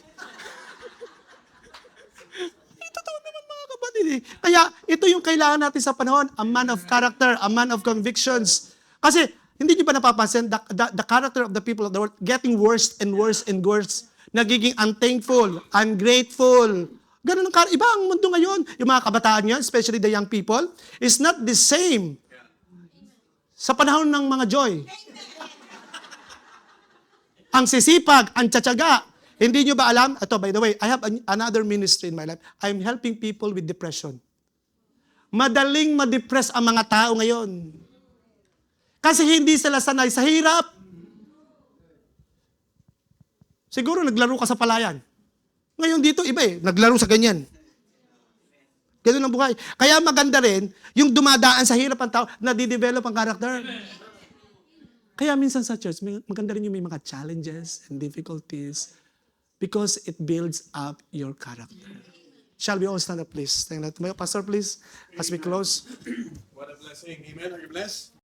Totoo naman mga kapatid eh. Kaya ito yung kailangan natin sa panahon, a man of character, a man of convictions. Kasi hindi niyo ba napapansin, the character of the people of the world getting worse and worse and worse. Nagiging unthankful, ungrateful. Ganun ang iba ang mundo ngayon. Yung mga kabataan ngayon, especially the young people, is not the same sa panahon ng mga joy. Ang sisipag, ang tsatsaga. Hindi nyo ba alam? Ito, by the way, I have another ministry in my life. I'm helping people with depression. Madaling ma-depress ang mga tao ngayon. Kasi hindi sila sanay sa hirap. Siguro naglaro ka sa palayan. Ngayon dito, iba eh. Naglaro sa ganyan. Ganun ang buhay. Kaya maganda rin, yung dumadaan sa hirap ang tao, nadidevelop ang karakter. Kaya minsan sa church, maganda rin yung may mga challenges and difficulties because it builds up your character. Shall we all stand up, please? Pastor, please, as we close. What a blessing. Amen. Are you blessed?